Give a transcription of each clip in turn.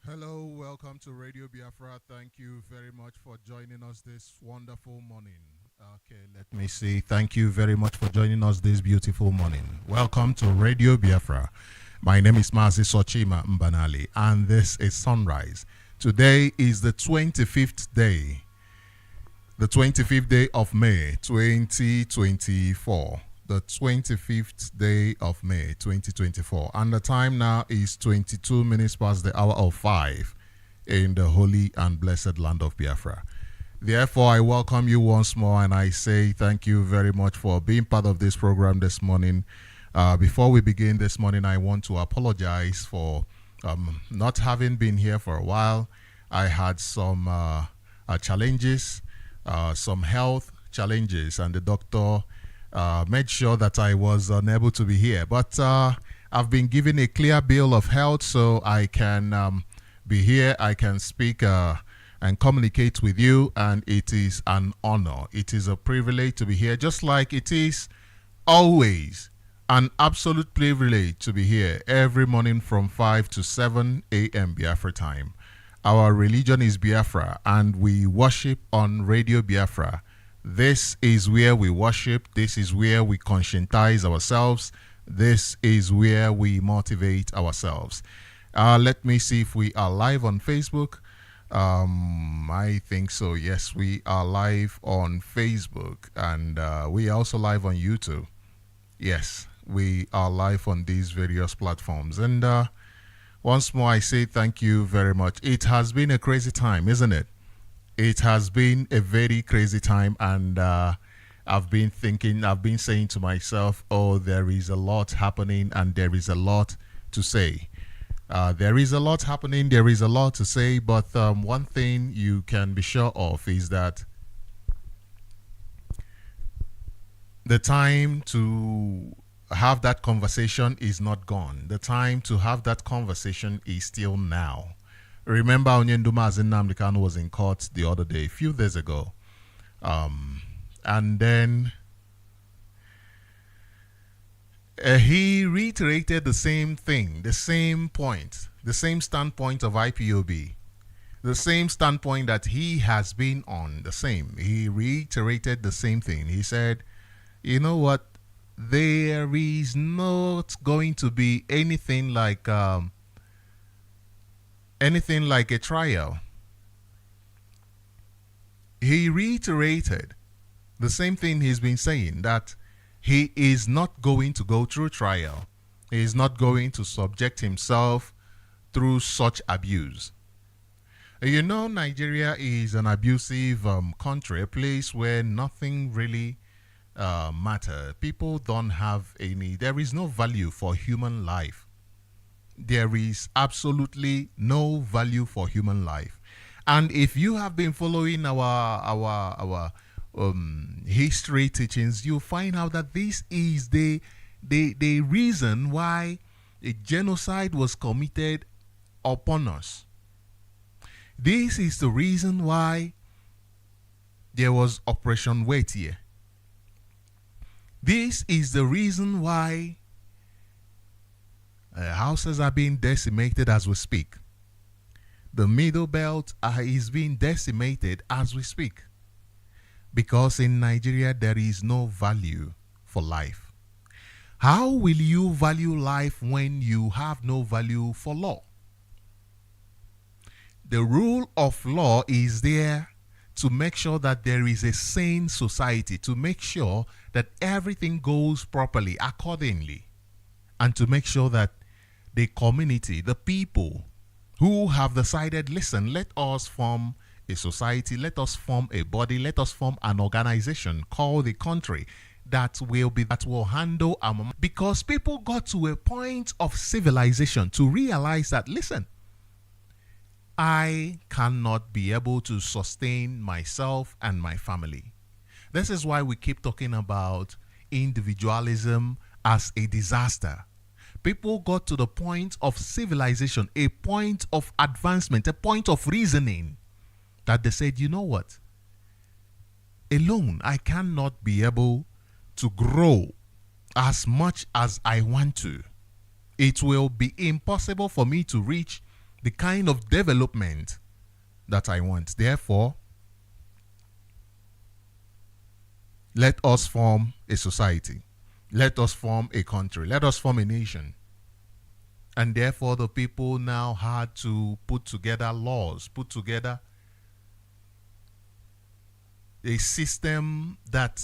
Hello, welcome to Radio Biafra. Thank you very much for joining us this wonderful morning. Okay, let me see. Thank you very much for joining us this beautiful morning. Welcome to Radio Biafra. My name is Sochima Mbanali, and this is Sunrise. Today is the 25th day, of May 2024. The 25th day of May 2024, and the time now is 22 minutes past the hour of 5 in the holy and blessed land of Biafra. Therefore, I welcome you once more, and I say thank you very much for being part of this program this morning. Before we begin this morning, I want to apologize for not having been here for a while. I had some challenges, some health challenges, and the doctor made sure that I was unable to be here. But I've been given a clear bill of health, so I can be here. I can speak and communicate with you, and it is an honor. It is a privilege to be here, just like it is always an absolute privilege to be here every morning from 5 to 7 a.m. Biafra time. Our religion is Biafra, and we worship on Radio Biafra. This is where we worship. This is where we conscientize ourselves. This is where we motivate ourselves. Let me see if we are live on Facebook. I think so. Yes, we are live on Facebook, and we are also live on YouTube. Yes, we are live on these various platforms. And once more, I say thank you very much. It has been a crazy time, isn't it? It has been a very crazy time, and I've been saying to myself, oh, there is a lot happening and there is a lot to say. There is a lot happening, there is a lot to say, but one thing you can be sure of is that the time to have that conversation is not gone. The time to have that conversation is still now. Remember, Onyenduma Nnamdi Kanu was in court the other day, a few days ago. And then he reiterated the same thing, the same point, the same standpoint of IPOB, the same standpoint that he has been on, the same. He reiterated the same thing. He said, you know what, there is not going to be anything like a trial. He reiterated the same thing he's been saying, that he is not going to go through trial. He is not going to subject himself through such abuse. You know, Nigeria is an abusive country, a place where nothing really matters. People don't have there is no value for human life. There is absolutely no value for human life. And if you have been following our history teachings, you'll find out that this is the reason why a genocide was committed upon us. This is the reason why there was Operation Waitie. This is the reason why houses are being decimated as we speak. The Middle Belt is being decimated as we speak. Because in Nigeria, there is no value for life. How will you value life when you have no value for law? The rule of law is there to make sure that there is a sane society, to make sure that everything goes properly, accordingly, and to make sure that the community, the people who have decided, listen, let us form a society, let us form a body, let us form an organization called the country that will handle our, because people got to a point of civilization to realize that, listen, I cannot be able to sustain myself and my family. This is why we keep talking about individualism as a disaster. People got to the point of civilization, a point of advancement, a point of reasoning, that they said, you know what? Alone, I cannot be able to grow as much as I want to. It will be impossible for me to reach the kind of development that I want. Therefore, let us form a society. Let us form a country. Let us form a nation. And therefore, the people now had to put together laws, put together a system that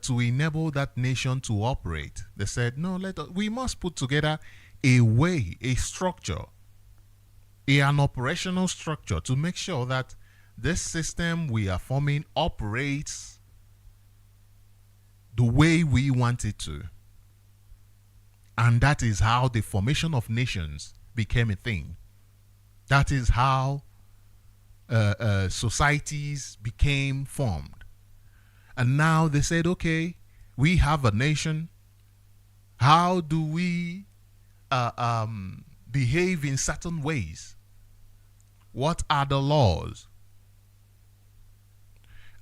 to enable that nation to operate. They said, no, we must put together a way, a structure, an operational structure to make sure that this system we are forming operates the way we want it to. And that is how the formation of nations became a thing. That is how societies became formed. And now they said, okay, we have a nation. How do we behave in certain ways? What are the laws?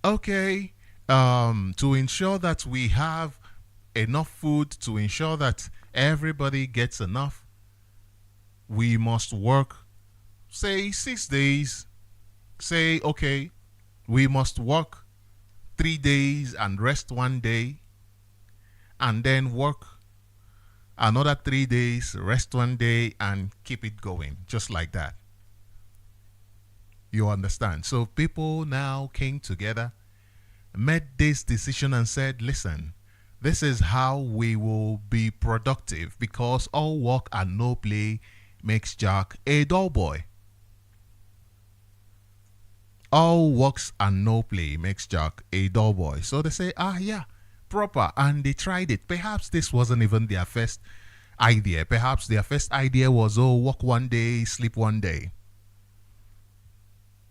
Okay, to ensure that we have enough food, to ensure that everybody gets enough, we must work, say, 6 days. Say, okay, we must work 3 days and rest 1 day, and then work another 3 days, rest 1 day, and keep it going, just like that. You understand? So people now came together, made this decision and said, listen, this is how we will be productive, because all work and no play makes Jack a dull boy. All works and no play makes Jack a dull boy. So they say, yeah, proper. And they tried it. Perhaps this wasn't even their first idea. Perhaps their first idea was, work 1 day, sleep 1 day.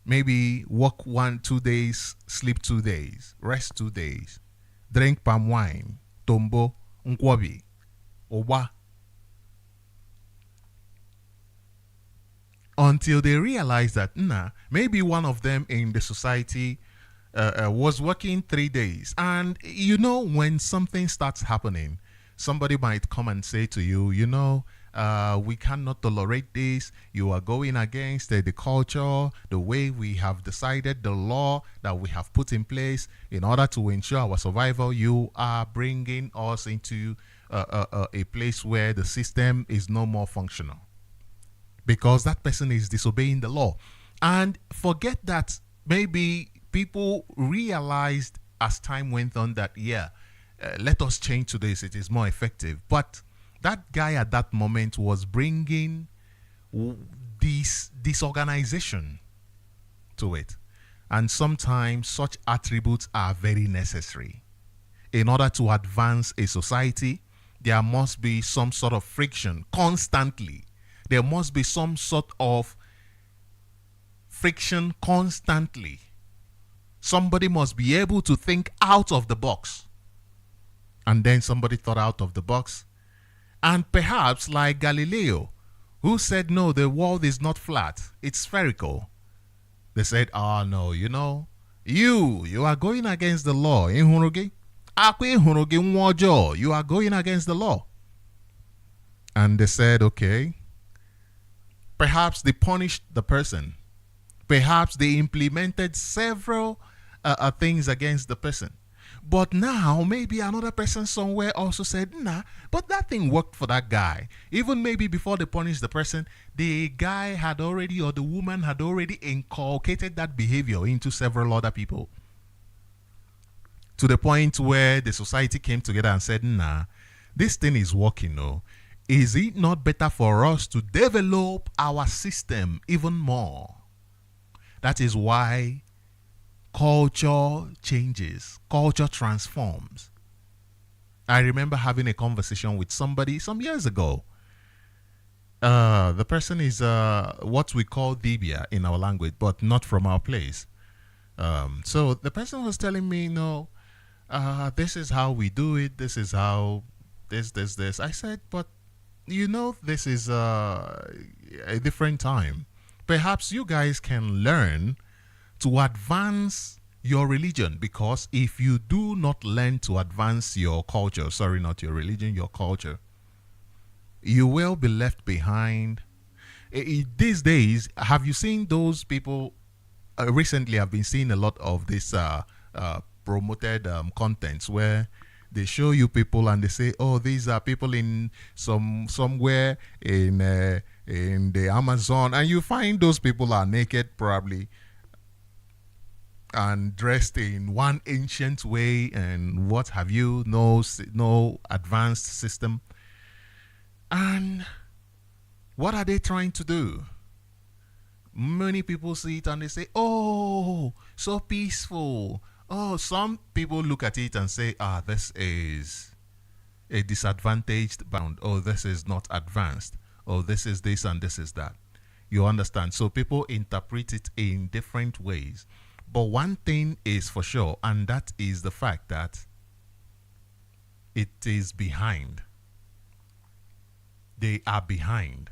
Maybe work 2 days, sleep 2 days, rest 2 days, drink palm wine, tombo, nkwabi, oba. Until they realized that, maybe one of them in the society was working 3 days. And when something starts happening, somebody might come and say to you, we cannot tolerate this. You are going against the culture, the way we have decided, the law that we have put in place in order to ensure our survival. You are bringing us into a place where the system is no more functional, because that person is disobeying the law. And forget that maybe people realized as time went on that, let us change to this, it is more effective. But that guy at that moment was bringing this disorganization to it. And sometimes such attributes are very necessary. In order to advance a society, there must be some sort of friction constantly. There must be some sort of friction constantly. Somebody must be able to think out of the box. And then somebody thought out of the box. And perhaps like Galileo, who said, no, the world is not flat, it's spherical. They said, no, you are going against the law. You are going against the law. And they said, okay, perhaps they punished the person. Perhaps they implemented several things against the person. But now maybe another person somewhere also said, but that thing worked for that guy. Even maybe before they punished the person, the guy had already, or the woman had already inculcated that behavior into several other people. To the point where the society came together and said, this thing is working, no? Is it not better for us to develop our system even more? That is why culture changes, culture transforms. I remember having a conversation with somebody some years ago. The person is what we call Dibia in our language, but not from our place. So the person was telling me, this is how we do it. This is how this. I said, but this is a different time. Perhaps you guys can learn to advance your religion, because if you do not learn to advance your culture, not your religion, your culture, you will be left behind. These days, have you seen those people? Recently, I've been seeing a lot of this promoted contents where they show you people and they say, "Oh, these are people in somewhere in the Amazon," and you find those people are naked, probably, and dressed in one ancient way, and what have you? No advanced system. And what are they trying to do? Many people see it and they say, "Oh, so peaceful." Oh, some people look at it and say, "This is a disadvantaged bound. Oh, this is not advanced. Oh, this is this and this is that." You understand? So people interpret it in different ways. But one thing is for sure, and that is the fact that it is behind. They are behind.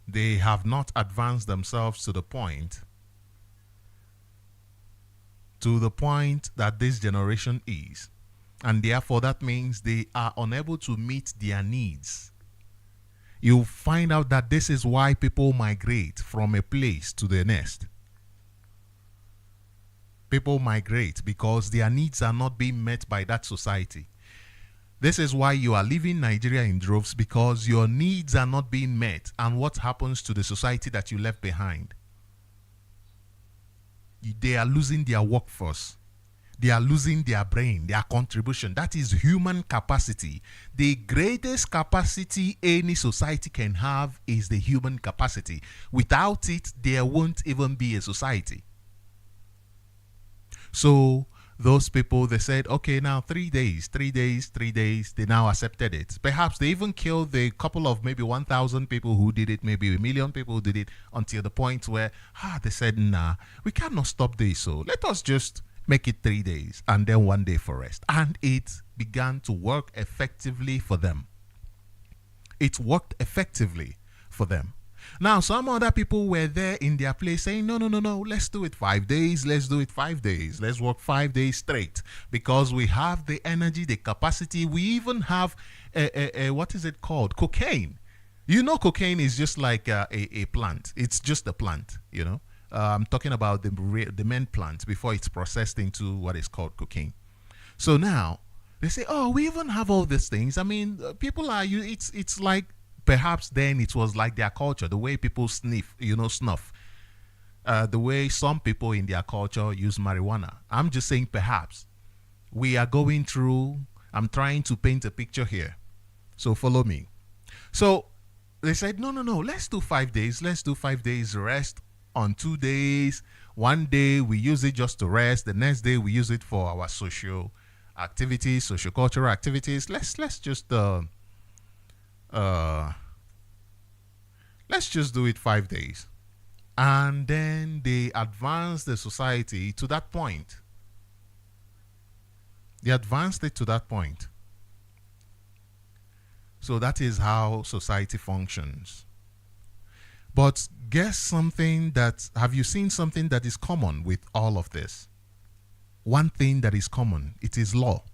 They have not advanced themselves to the point that this generation is. And therefore, that means they are unable to meet their needs. You'll find out that this is why people migrate from a place to the next. People migrate because their needs are not being met by that society. This is why you are leaving Nigeria in droves, because your needs are not being met. And what happens to the society that you left behind? They are losing their workforce. They are losing their brain, their contribution. That is human capacity. The greatest capacity any society can have is the human capacity. Without it, there won't even be a society. So those people, they said, okay, now 3 days, they now accepted it. Perhaps they even killed the couple of maybe 1,000 people who did it, maybe 1 million people who did it, until the point where, they said, nah, we cannot stop this, so let us just make it 3 days and then 1 day for rest. And it began to work effectively for them. It worked effectively for them. Now, some other people were there in their place saying, no, let's do it 5 days. Let's do it 5 days. Let's work 5 days straight, because we have the energy, the capacity. We even have, what is it called? Cocaine. You know, cocaine is just like a plant. It's just a plant, you know. I'm talking about the main plant before it's processed into what is called cocaine. So now they say, oh, we even have all these things. I mean, people are, it's like, perhaps then it was like their culture, the way people snuff, the way some people in their culture use marijuana. I'm just saying, perhaps we are going through, I'm trying to paint a picture here. So follow me. So they said, no, let's do 5 days. Let's do 5 days rest on 2 days. 1 day we use it just to rest. The next day we use it for our social activities, social cultural activities. Let's just let's just do it 5 days. And then they advanced the society to that point. They advanced it to that point. So that is how society functions. But guess something have you seen something that is common with all of this? One thing that is common, it is law.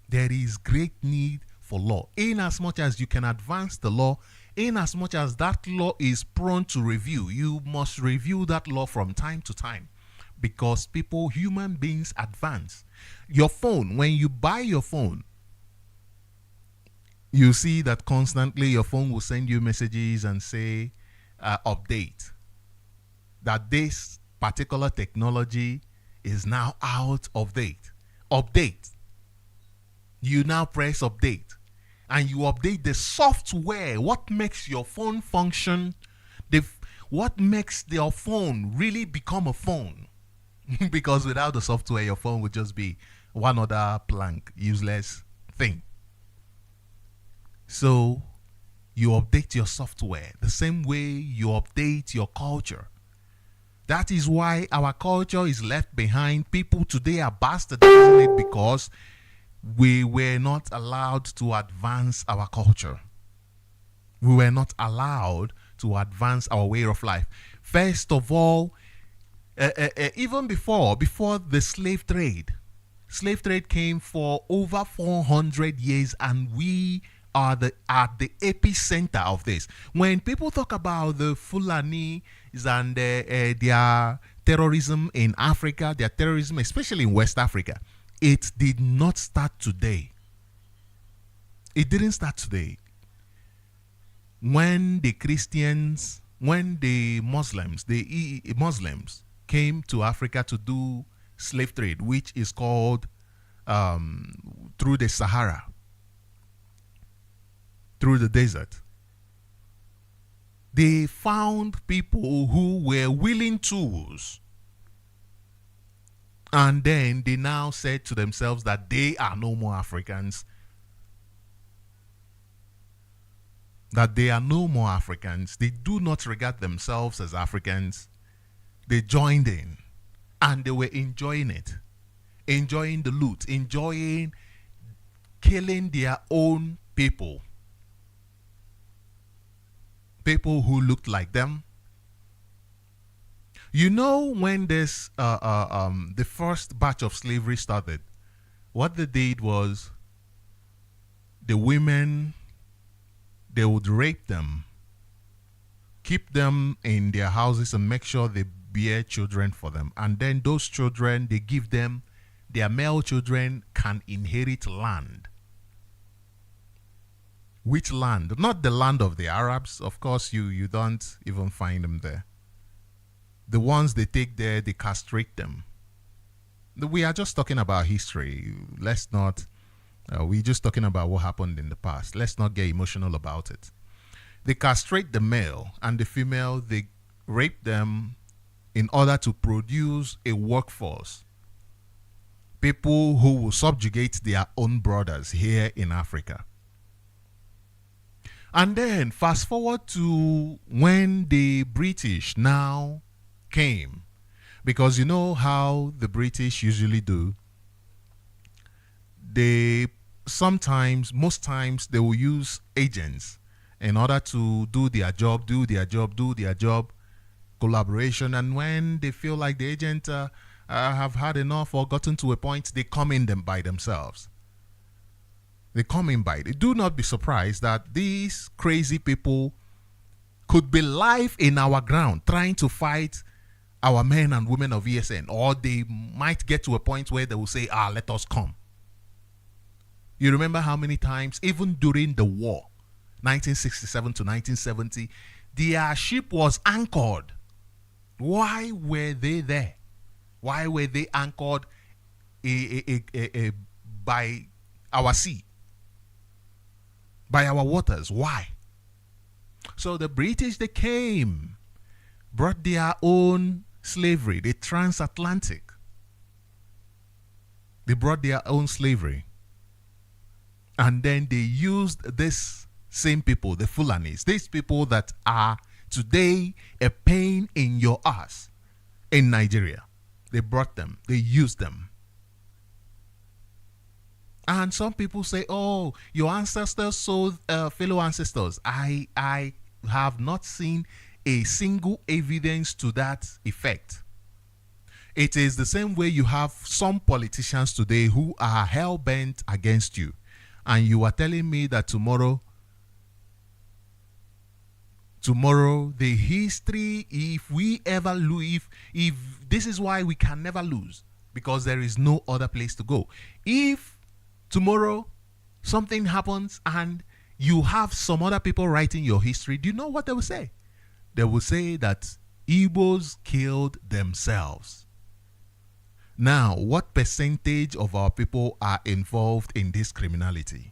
There is great need for law. In as much as you can advance the law, in as much as that law is prone to review, you must review that law from time to time, because people, human beings, advance. Your phone, when you buy your phone, you see that constantly your phone will send you messages and say, update, that this particular technology is now out of date. Update. You now press update and you update the software. What makes your phone function? What makes your phone really become a phone? Because without the software, your phone would just be one other blank, useless thing. So you update your software the same way you update your culture. That is why our culture is left behind. People today are bastardizing it because we were not allowed to advance our culture. We were not allowed to advance our way of life. First of all, even before the slave trade came for over 400 years, and we are at the epicenter of this. When people talk about the Fulani and their terrorism in Africa, their terrorism, especially in West Africa, it did not start today. It didn't start today. When the Muslims came to Africa to do slave trade, which is called through the Sahara, through the desert, they found people who were willing tools. And then they now said to themselves that they are no more Africans. That they are no more Africans. They do not regard themselves as Africans. They joined in and they were enjoying it. Enjoying the loot. Enjoying killing their own people. People who looked like them. You know, when this the first batch of slavery started, what they did was the women, they would rape them, keep them in their houses and make sure they bear children for them. And then those children, they give them, their male children can inherit land. Which land? Not the land of the Arabs. Of course, you don't even find them there. The ones they take there, they castrate them. We are just talking about history. Let's not, we're just talking about what happened in the past. Let's not get emotional about it. They castrate the male, and the female, they rape them in order to produce a workforce. People who will subjugate their own brothers here in Africa. And then fast forward to when the British now came, because you know how the British usually do. They sometimes, most times, they will use agents in order to do their job, collaboration. And when they feel like the agent have had enough or gotten to a point, they come in them by themselves. They come in by. Do not be surprised that these crazy people could be live in our ground trying to fight our men and women of ESN, or they might get to a point where they will say, let us come. You remember how many times, even during the war, 1967 to 1970, their ship was anchored. Why were they there? Why were they anchored by our sea, by our waters? Why? So the British, they came, brought their own slavery, the transatlantic. They brought their own slavery. And then they used this same people, the Fulanis, these people that are today a pain in your ass in Nigeria. They brought them, they used them. And some people say, oh, your ancestors sold fellow ancestors. I have not seen a single evidence to that effect. It is the same way you have some politicians today who are hell-bent against you. And you are telling me that tomorrow, the history, if we ever lose, if this is why we can never lose, because there is no other place to go. If tomorrow something happens and you have some other people writing your history, do you know what they will say? They will say that Igbos killed themselves. Now, what percentage of our people are involved in this criminality?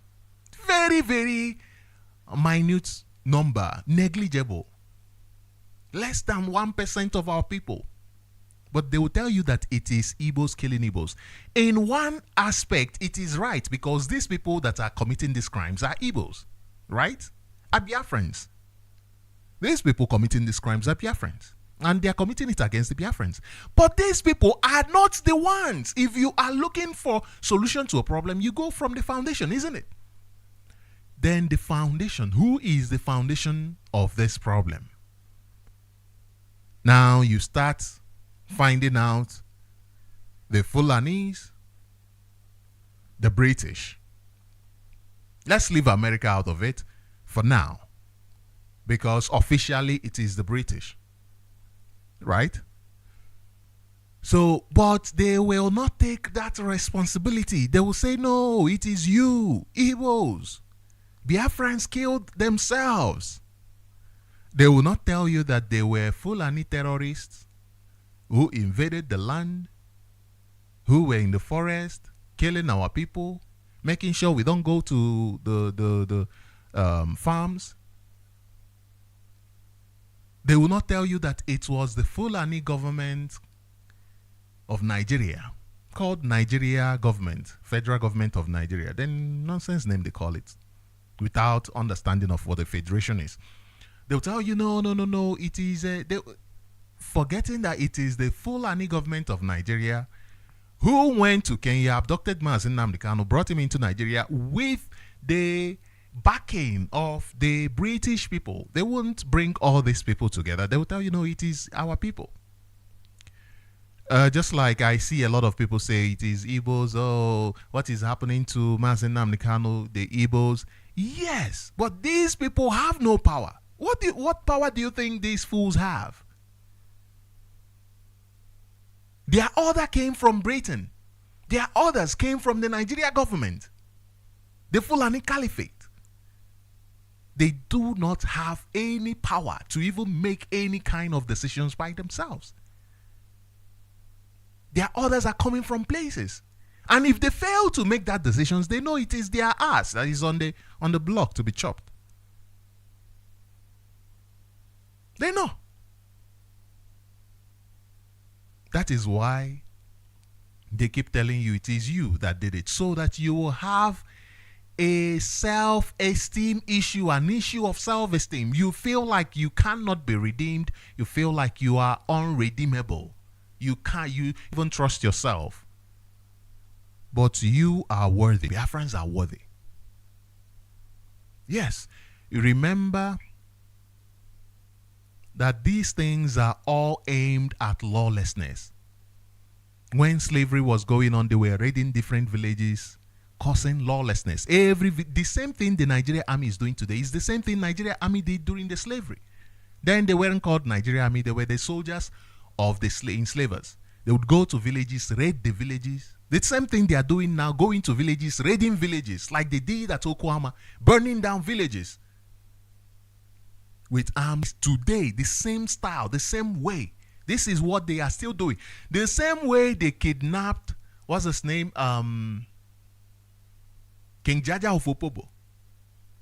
Very, very minute number, negligible. Less than 1% of our people. But they will tell you that it is Igbos killing Igbos. In one aspect, it is right, because these people that are committing these crimes are Igbos, right? Are Biafrans. These people committing these crimes are Biafrans. And they are committing it against the Biafrans. But these people are not the ones. If you are looking for solution to a problem, you go from the foundation, isn't it? Then the foundation. Who is the foundation of this problem? Now you start finding out the Fulanis, the British. Let's leave America out of it for now, because officially it is the British, right? So, but they will not take that responsibility. They will say, no, it is you, Igbos. Biafrans killed themselves. They will not tell you that they were Fulani terrorists who invaded the land, who were in the forest, killing our people, making sure we don't go to the farms. They will not tell you that it was the Fulani government of Nigeria, called Nigeria government, federal government of Nigeria. Then nonsense name they call it, without understanding of what a federation is. They'll tell you, no, it is forgetting that it is the Fulani government of Nigeria who went to Kenya, abducted Mazi Nnamdi Kanu, brought him into Nigeria with the backing of the British people. They won't bring all these people together. They will tell you, no, it is our people. Just like I see a lot of people say it is Igbos. Oh, what is happening to Mazi Nnamdi Kanu, the Igbos? Yes, but these people have no power. What power do you think these fools have? Their order came from Britain. Their orders came from the Nigeria government, the Fulani Caliphate. They do not have any power to even make any kind of decisions by themselves. Their orders are coming from places. And if they fail to make that decisions, they know it is their ass that is on the block to be chopped. They know. That is why they keep telling you it is you that did it, so that you will have a self-esteem issue, an issue of self-esteem. You feel like you cannot be redeemed. You feel like you are unredeemable. You even trust yourself. But you are worthy. Biafrans are worthy. Yes, you remember that these things are all aimed at lawlessness. When slavery was going on, they were raiding different villages, causing lawlessness. The same thing the Nigeria army is doing today is the same thing Nigeria army did during the slavery. Then they weren't called Nigeria army. They were the soldiers of the enslavers. They would go to villages, raid the villages. The same thing they are doing now, going to villages, raiding villages, like they did at Oklahoma, burning down villages with arms. Today, the same style, the same way. This is what they are still doing. The same way they kidnapped, what's his name? King Jaja of Opobo.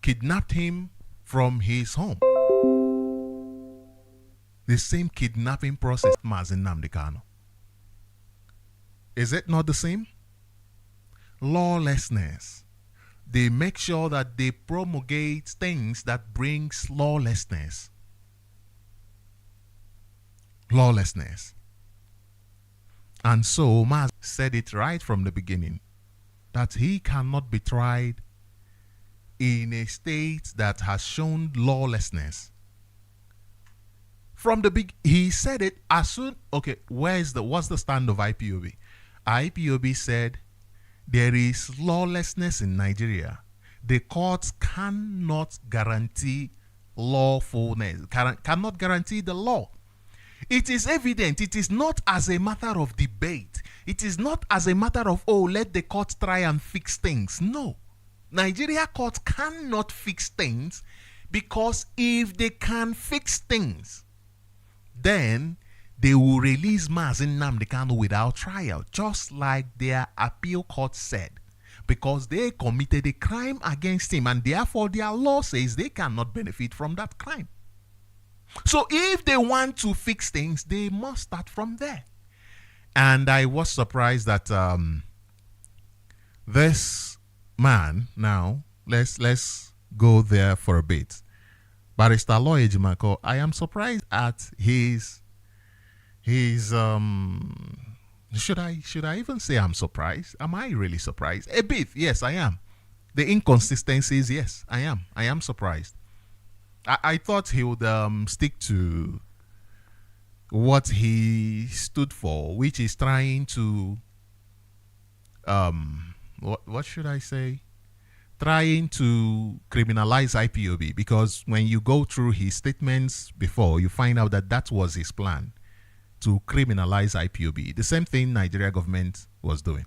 Kidnapped him from his home. The same kidnapping process, Mazi Nnamdi Kanu. Is it not the same? Lawlessness. They make sure that they promulgate things that brings lawlessness. Lawlessness. And so Mazi said it right from the beginning, that he cannot be tried in a state that has shown lawlessness. From the big, he said it as soon. Okay, what's the stand of IPOB? IPOB said there is lawlessness in Nigeria. The courts cannot guarantee lawfulness, cannot guarantee the law. It is evident. It is not as a matter of debate. It is not as a matter of, oh, let the court try and fix things. No. Nigeria courts cannot fix things, because if they can fix things, then they will release Mazi Nnamdi Kanu without trial, just like their appeal court said, because they committed a crime against him, and therefore their law says they cannot benefit from that crime. So if they want to fix things, they must start from there. And I was surprised that this man, now let's go there for a bit. Barrister Aloy Ejimako, I am surprised at his should I even say I'm surprised? Am I really surprised? A bit, yes, I am. The inconsistencies, yes, I am surprised. I thought he would stick to what he stood for, which is trying to what should I say? trying to criminalize IPOB, because when you go through his statements before, you find out that that was his plan, to criminalize IPOB. The same thing Nigeria government was doing.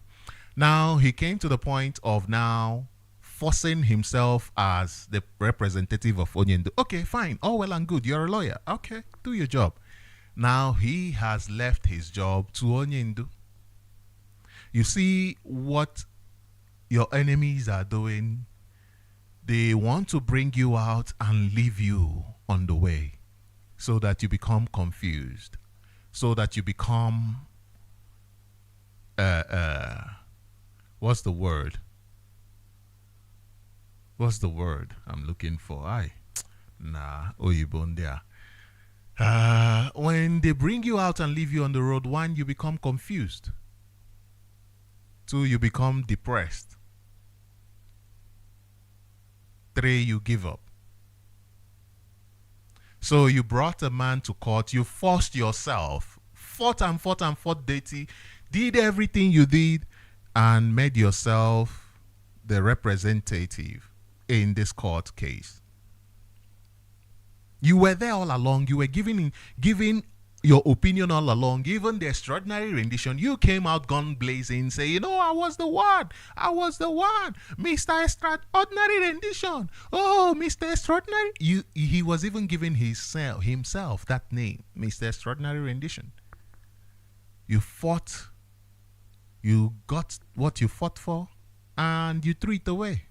Now he came to the point of now forcing himself as the representative of Onyendu. Okay, fine, all well and good. You're a lawyer. Okay, do your job. Now he has left his job to Onyendu. You see what your enemies are doing. They want to bring you out and leave you on the way so that you become confused, so that you become what's the word? What's the word I'm looking for? Oyibondia. When they bring you out and leave you on the road, one, you become confused. Two, you become depressed. Three, you give up. So you brought a man to court, you forced yourself, fought dirty, did everything you did, and made yourself the representative in this court case. You were there all along. You were giving your opinion all along. Even the extraordinary rendition, you came out gun blazing, saying, you know, I was the one, Mr. Extraordinary rendition. Oh, Mr. Extraordinary. He was even giving himself that name, Mr. Extraordinary rendition. You fought. You got what you fought for, and you threw it away.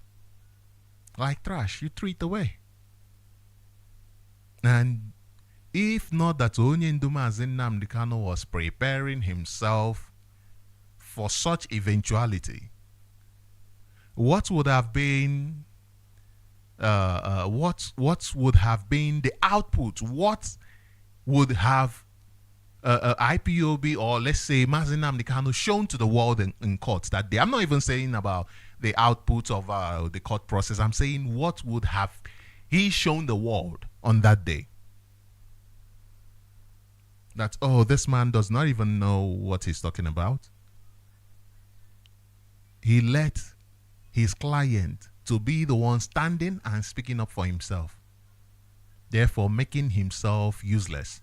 Like trash, you threw it away. And if not that Onyendu Nnamdi Kanu was preparing himself for such eventuality, what would have been what would have been the output? What would have IPOB, or let's say Mazi Nnamdi Kanu, shown to the world in court that day? I'm not even saying about the output of the court process. I'm saying what would have he shown the world on that day? That, oh, this man does not even know what he's talking about. He let his client to be the one standing and speaking up for himself, therefore making himself useless.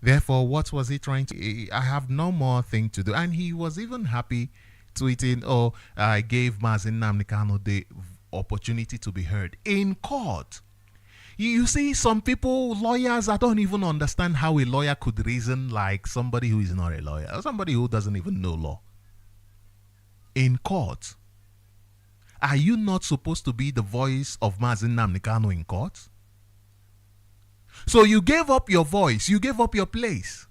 Therefore, what was he trying to? I have no more thing to do. And he was even happy, tweeting, oh, I gave Mazi Nnamdi Kanu the opportunity to be heard in court. You see, some people, lawyers, I don't even understand how a lawyer could reason like somebody who is not a lawyer, or somebody who doesn't even know law. In court, are you not supposed to be the voice of Mazi Nnamdi Kanu in court? So you gave up your voice, you gave up your place.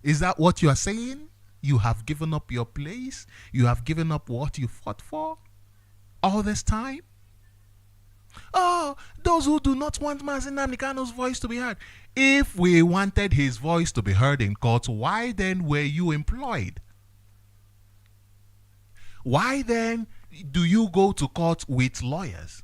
Is that what you are saying? You have given up your place? You have given up what you fought for all this time? Oh, those who do not want Mazi Nnamdi Kanu's voice to be heard. If we wanted his voice to be heard in court, why then were you employed? Why then do you go to court with lawyers?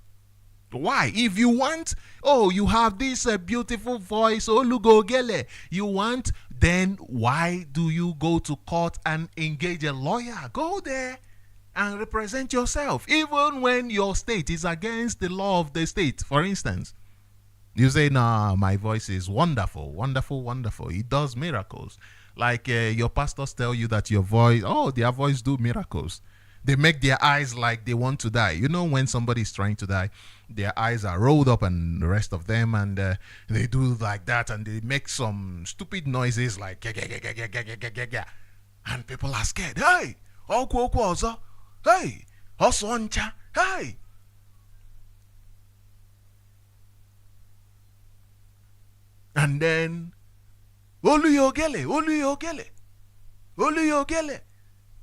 Why? If you want, oh, you have this beautiful voice, Olugogele, you want, then why do you go to court and engage a lawyer? Go there and represent yourself, even when your state is against the law of the state. For instance, you say, nah, my voice is wonderful, wonderful, wonderful. It does miracles. Like your pastors tell you that your voice, oh, their voice do miracles. They make their eyes like they want to die. You know, when somebody is trying to die, their eyes are rolled up and the rest of them, and they do like that, and they make some stupid noises like and people are scared. Hey, hey, hey. And then Oluyogele.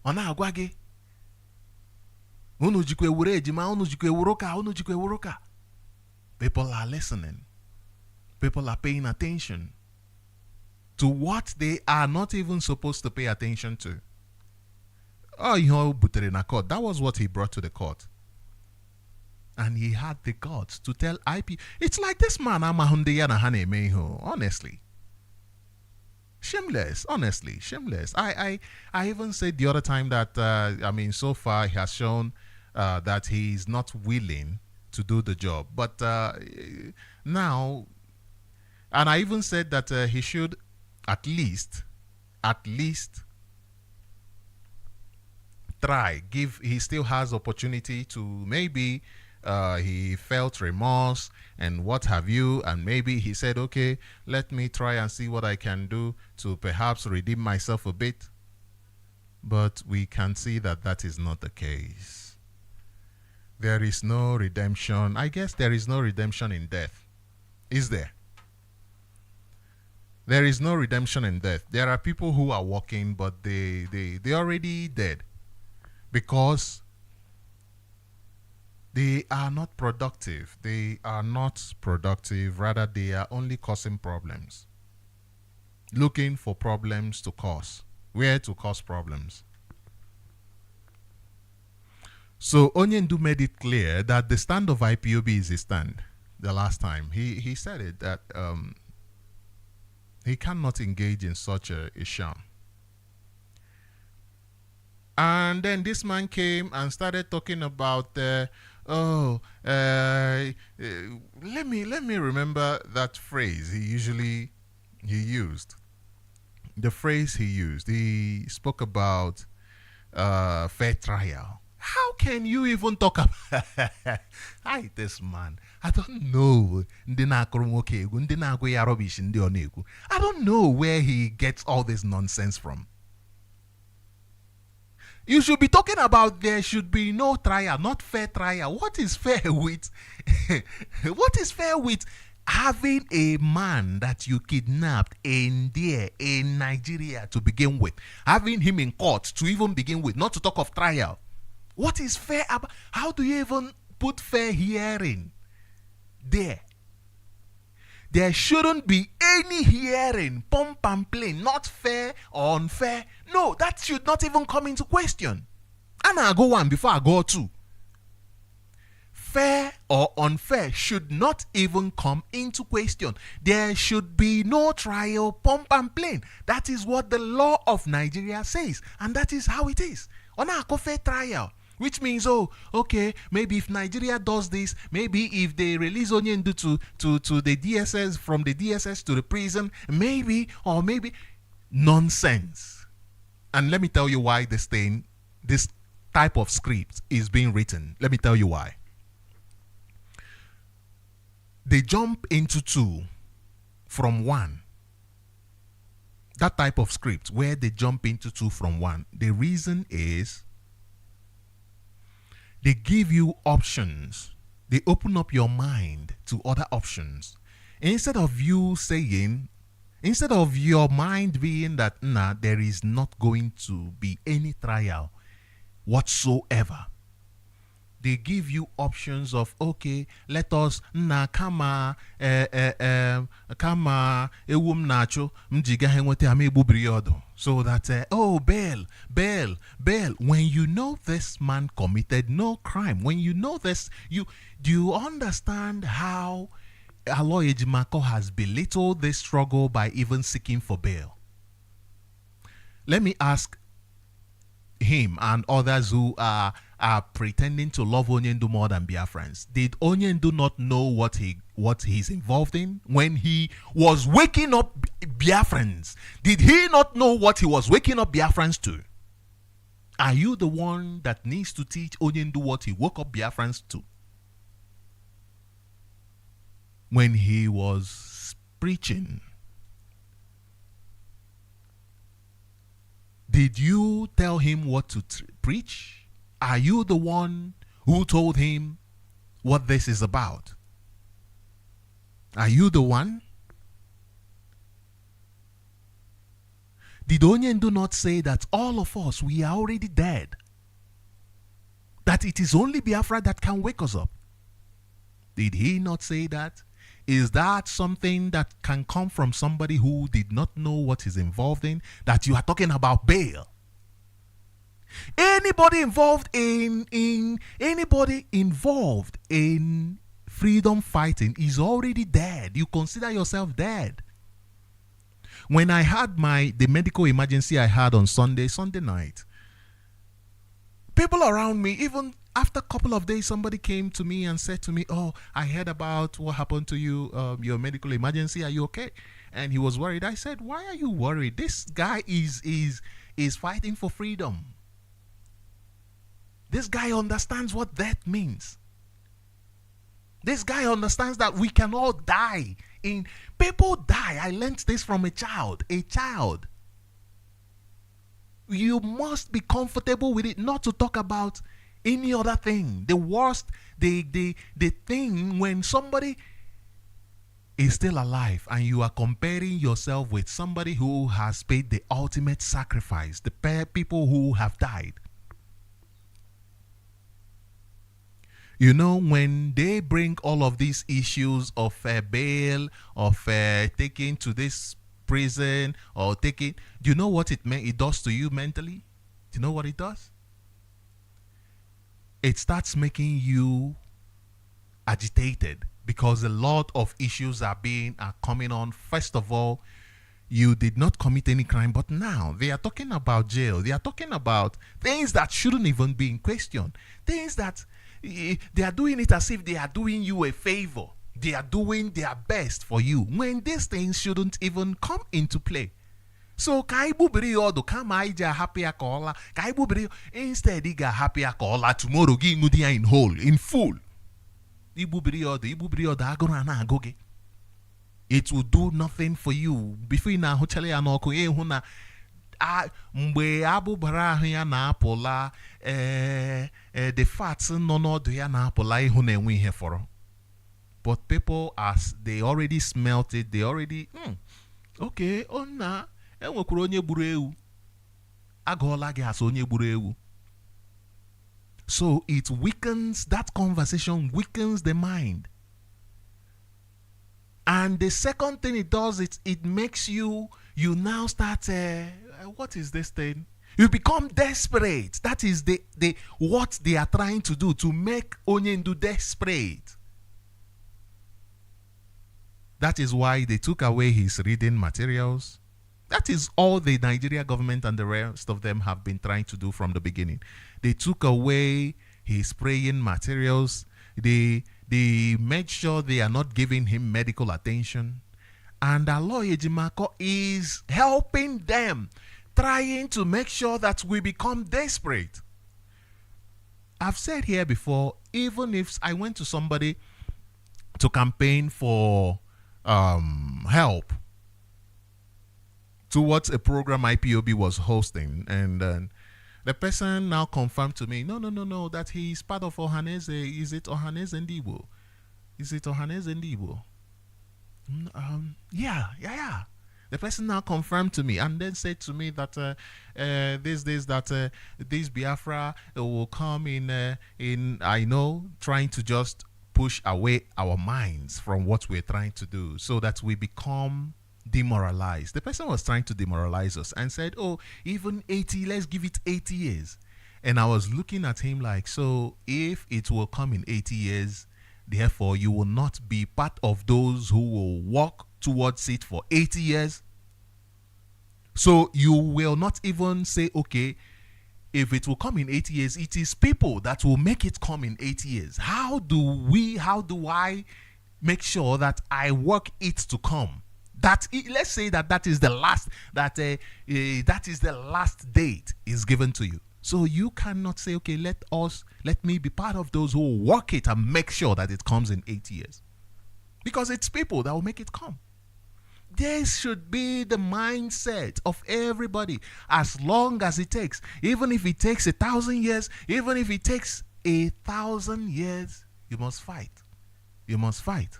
Ona agwagi. People are listening. People are paying attention to what they are not even supposed to pay attention to. Oh, court. That was what he brought to the court. And he had the guts to tell IP. It's like this man, honestly. Shameless, honestly, shameless. I even said the other time that, so far he has shown that he is not willing to do the job. But now, and I even said that he should at least try. He still has opportunity to maybe he felt remorse and what have you, and maybe he said, okay, let me try and see what I can do to perhaps redeem myself a bit. But we can see that that is not the case. There is no redemption. I guess there is no redemption in death. Is there? There is no redemption in death. There are people who are walking, but they already dead, because they are not productive. They are not productive. Rather, they are only causing problems. Looking for problems to cause. Where to cause problems. So Onyendu made it clear that the stand of IPOB is his stand. The last time he said it, that he cannot engage in such a sham. And then this man came and started talking about let me remember that phrase he used. The phrase he used, he spoke about fair trial. How can you even talk about this man? I don't know. I don't know where he gets all this nonsense from. You should be talking about there should be no trial, not fair trial. What is fair with what is fair with having a man that you kidnapped in Nigeria to begin with, having him in court to even begin with, not to talk of trial? What is fair about? How do you even put fair hearing there? There shouldn't be any hearing, pump and plain, not fair or unfair. No, that should not even come into question. And I'll go one before I go two. Fair or unfair should not even come into question. There should be no trial, pump and plain. That is what the law of Nigeria says, and that is how it is. On a fair trial, which means, oh, okay, maybe if Nigeria does this, maybe if they release Onyendu to the DSS, from the DSS to the prison, maybe, or maybe, nonsense. And let me tell you why this type of script is being written. Let me tell you why. They jump into two from one. That type of script where they jump into two from one. The reason is they give you options. They open up your mind to other options. Instead of your mind being that, nah, there is not going to be any trial whatsoever, they give you options of, okay, let us kama ewum nacho mjiga henwete amebu briodo, so that bail. When you know this man committed no crime, when you know this, do you understand how Aloy Ejimako has belittled this struggle by even seeking for bail? Let me ask him and others who are pretending to love Onyendu more than Biafrans. Did Onyendu not know what he's involved in when he was waking up Biafrans? Did he not know what he was waking up Biafrans to? Are you the one that needs to teach Onyendu what he woke up Biafrans to? When he was preaching, did you tell him what to preach? Are you the one who told him what this is about? Are you the one? Did Onyendu not say that all of us, we are already dead? That it is only Biafra that can wake us up? Did he not say that? Is that something that can come from somebody who did not know what is involved in? That you are talking about bail? Anybody involved in freedom fighting is already dead. You consider yourself dead. When I had the medical emergency I had on Sunday night, people around me, even After a couple of days, somebody came to me and said to me, "Oh, I heard about what happened to you, your medical emergency. Are you okay?" And he was worried. I said, "Why are you worried? This guy is fighting for freedom. This guy understands what death means. This guy understands that we can all die. People die. I learned this from a child. A child. You must be comfortable with it, not to talk about any other thing. The worst, the thing when somebody is still alive and you are comparing yourself with somebody who has paid the ultimate sacrifice, the people who have died. You know, when they bring all of these issues of bail, of taking to this prison, or taking, do you know what it does to you mentally? Do you know what it does? It starts making you agitated because a lot of issues are coming on. First of all, you did not commit any crime, but now they are talking about jail. They are talking about things that shouldn't even be in question. Things that they are doing it as if they are doing you a favor. They are doing their best for you when these things shouldn't even come into play. So kaibubiri odo kama ija happy akola kaibubiri instead iga happy akola tomorrow gi ngudia in whole in full. Ibubiri odo agora na agoge. It will do nothing for you. Before na hochele anoko ehu na mgbe abụbara ahụ ya na-apụla the fats nọ n'ọdụ ya na-apụla ihu na-enwe ihe fọrọ. But people, as they already smelt it, they already okay, na enwekwara onye gburu ewu. Agụọla gị as onye gburu ewu. So it weakens, that conversation weakens the mind. And the second thing it does, it makes you now start what is this thing? You become desperate. That is the what they are trying to do, to make Onyendu desperate. That is why they took away his reading materials. That is all the Nigeria government and the rest of them have been trying to do from the beginning. They took away his praying materials. They made sure they are not giving him medical attention. And Aloy Ejimako is helping them, trying to make sure that we become desperate. I've said here before, even if I went to somebody to campaign for help towards a program IPOB was hosting, and the person now confirmed to me, no, that he is part of Ohaneze. Is it Ohaneze Ndibo? Is it Ohaneze Ndibo? Yeah. The person now confirmed to me and then said to me that this Biafra will come in I know, trying to just push away our minds from what we're trying to do so that we become demoralized. The person was trying to demoralize us and said, oh, even 80, let's give it 80 years. And I was looking at him like, so if it will come in 80 years, therefore you will not be part of those who will walk towards it for 80 years. So you will not even say, okay, if it will come in 80 years, it is people that will make it come in 80 years. How do I make sure that I work it to come? Let's say that is the last, that is the last date is given to you. So you cannot say, okay, let me be part of those who will work it and make sure that it comes in 80 years. Because it's people that will make it come. This should be the mindset of everybody, as long as it takes. Even if it takes 1,000 years, even if it takes 1,000 years, you must fight. You must fight.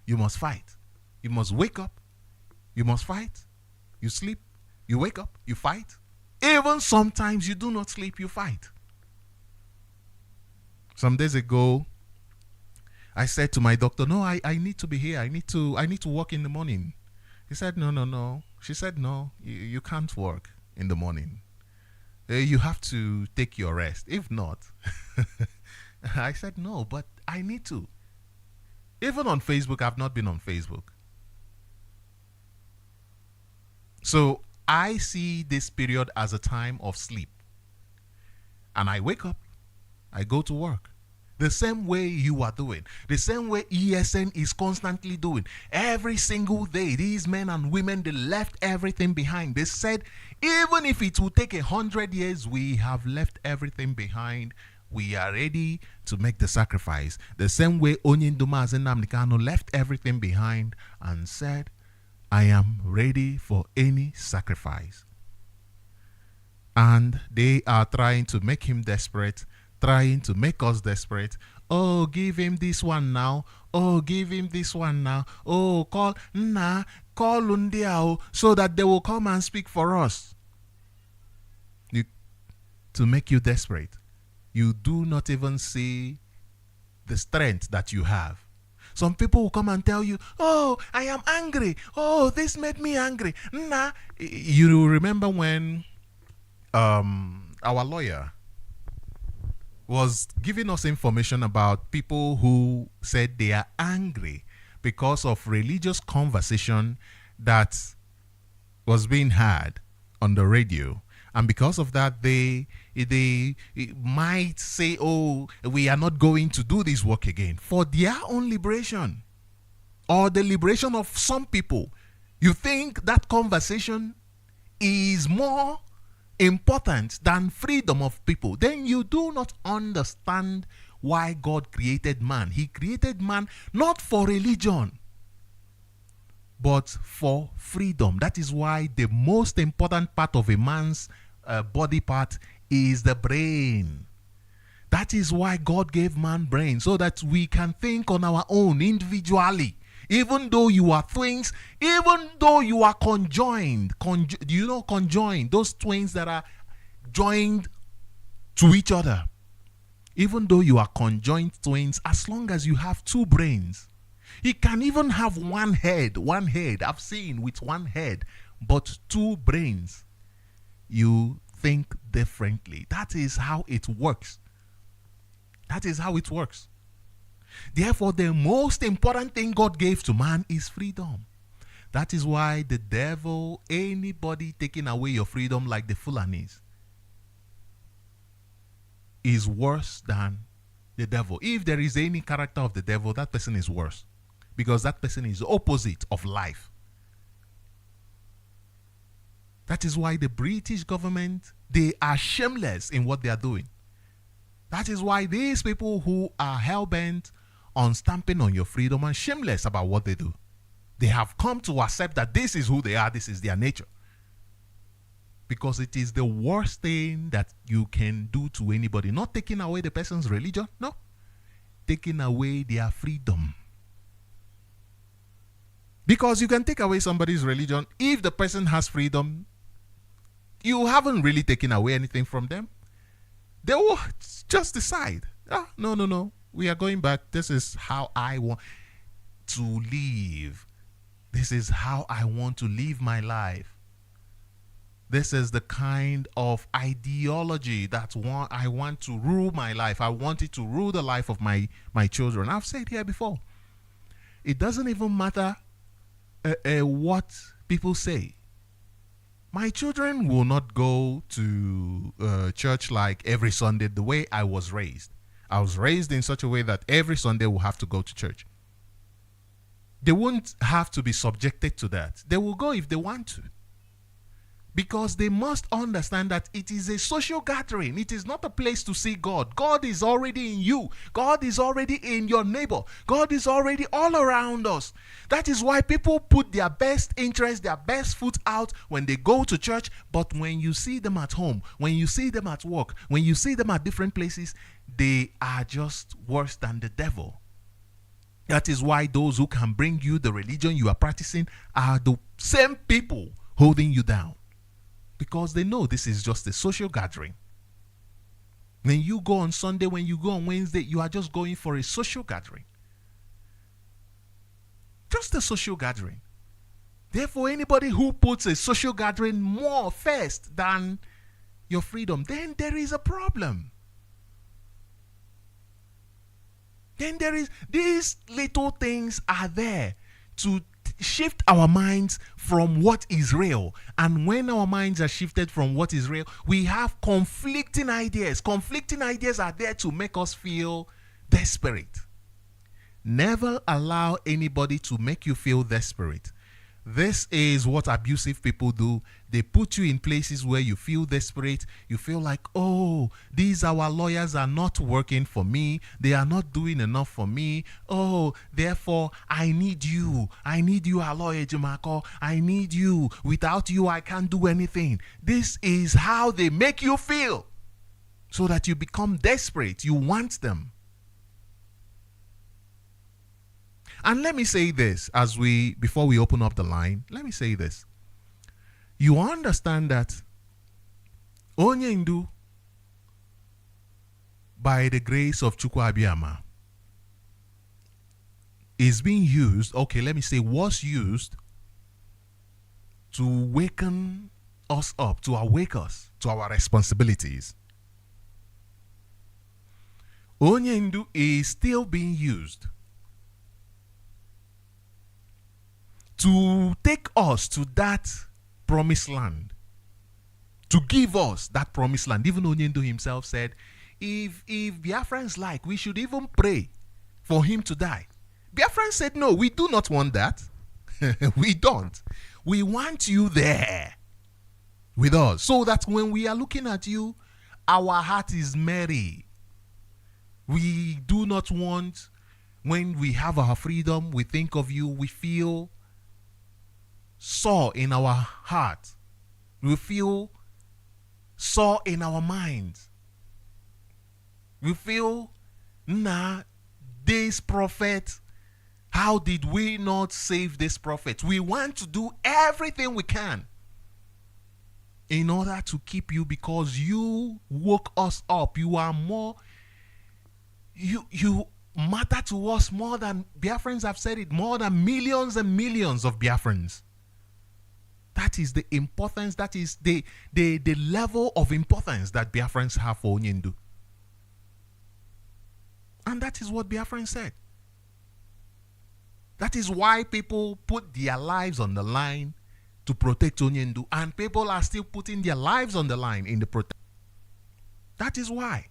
You must fight. You must wake up. You must fight. You sleep. You wake up. You fight. Even sometimes you do not sleep, you fight. Some days ago, I said to my doctor, no, I need to be here. I need to work in the morning. He said, no. She said, no, you can't work in the morning. You have to take your rest. If not, I said, no, but I need to. Even on Facebook, I've not been on Facebook. So I see this period as a time of sleep. And I wake up, I go to work. The same way you are doing. The same way ESN is constantly doing. Every single day, these men and women, they left everything behind. They said, even if it will take 100 years, we have left everything behind. We are ready to make the sacrifice. The same way Onyinduma Nnamdi left everything behind and said, I am ready for any sacrifice. And they are trying to make him desperate, trying to make us desperate. Oh, give him this one now. Oh, give him this one now. Oh, call Undiao so that they will come and speak for us. To make you desperate. You do not even see the strength that you have. Some people will come and tell you, oh, I am angry. Oh, this made me angry. Nah. You remember when our lawyer was giving us information about people who said they are angry because of religious conversation that was being had on the radio. And because of that, they might say, oh, we are not going to do this work again for their own liberation or the liberation of some people. You think that conversation is more important than freedom of people, then you do not understand why God created man. He created man not for religion, but for freedom. That is why the most important part of a man's body part is the brain. That is why God gave man brain, so that we can think on our own individually. Even though you are twins, even though you are conjoined, conjoined, those twins that are joined to each other. Even though you are conjoined twins, as long as you have two brains, you can even have one head, I've seen with one head, but two brains. You think differently. That is how it works. That is how it works. Therefore, the most important thing God gave to man is freedom. That is why the devil, anybody taking away your freedom like the Fulanis, is worse than the devil. If there is any character of the devil, that person is worse, because that person is the opposite of life. That is why the British government, they are shameless in what they are doing. That is why these people who are hell-bent on stamping on your freedom are shameless about what they do. They have come to accept that this is who they are, this is their nature. Because it is the worst thing that you can do to anybody. Not taking away the person's religion, no. Taking away their freedom. Because you can take away somebody's religion. If the person has freedom, you haven't really taken away anything from them. They will just decide, no, we are going back. This is how I want to live. This is how I want to live my life. This is the kind of ideology that I want to rule my life. I want it to rule the life of my children. I've said here before, it doesn't even matter what people say. My children will not go to church like every Sunday the way I was raised. I was raised in such a way that every Sunday we'll have to go to church. They won't have to be subjected to that. They will go if they want to. Because they must understand that it is a social gathering. It is not a place to see God. God is already in you. God is already in your neighbor. God is already all around us. That is why people put their best interest, their best foot out when they go to church. But when you see them at home, when you see them at work, when you see them at different places, they are just worse than the devil. That is why those who can bring you the religion you are practicing are the same people holding you down. Because they know this is just a social gathering. When you go on Sunday, when you go on Wednesday, you are just going for a social gathering. Just a social gathering. Therefore, anybody who puts a social gathering more first than your freedom, then there is a problem. Then there is, these little things are there to shift our minds from what is real. And when our minds are shifted from what is real, we have conflicting ideas. Conflicting ideas are there to make us feel desperate. Never allow anybody to make you feel desperate. This is what abusive people do. They put you in places where you feel desperate. You feel like, oh, these our lawyers are not working for me. They are not doing enough for me. Oh, therefore, I need you. I need you, Aloy Ejimako. I need you. Without you, I can't do anything. This is how they make you feel, so that you become desperate. You want them. And let me say this before we open up the line, let me say this. You understand that Onyendu, by the grace of Chukwu Abiyama, is being used, was used to waken us up, to awake us to our responsibilities. Onyendu is still being used to take us to that promised land, to give us that promised land. Even Onyendu himself said, if Biafrans like, we should even pray for him to die. Biafrans said, no, we do not want that. We don't. We want you there with us, so that when we are looking at you, our heart is merry. We do not want, when we have our freedom, we think of you, we feel sore in our heart. We feel sore in our minds. We feel, this prophet, how did we not save this prophet? We want to do everything we can in order to keep you, because you woke us up. You are more, you matter to us more than, Biafrans have said it, more than millions and millions of Biafrans. That is the importance, that is the level of importance that Biafrans have for Onyendu. And that is what Biafrans said. That is why people put their lives on the line to protect Onyendu. And people are still putting their lives on the line in the protest. That is why.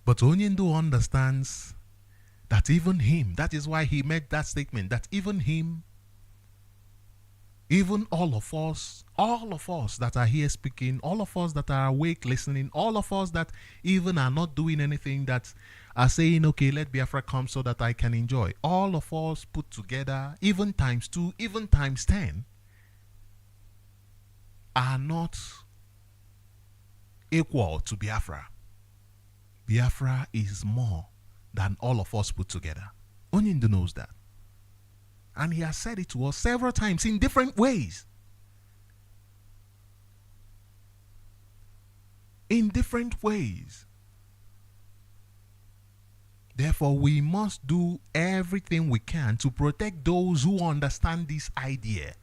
But Onyendu understands that even him, that is why he made that statement, that even him, even all of us that are here speaking, all of us that are awake listening, all of us that even are not doing anything, that are saying, okay, let Biafra come so that I can enjoy. All of us put together, even times 2, even times 10, are not equal to Biafra. Biafra is more than all of us put together. Onyendu knows that. And he has said it to us several times in different ways. In different ways. Therefore, we must do everything we can to protect those who understand this idea,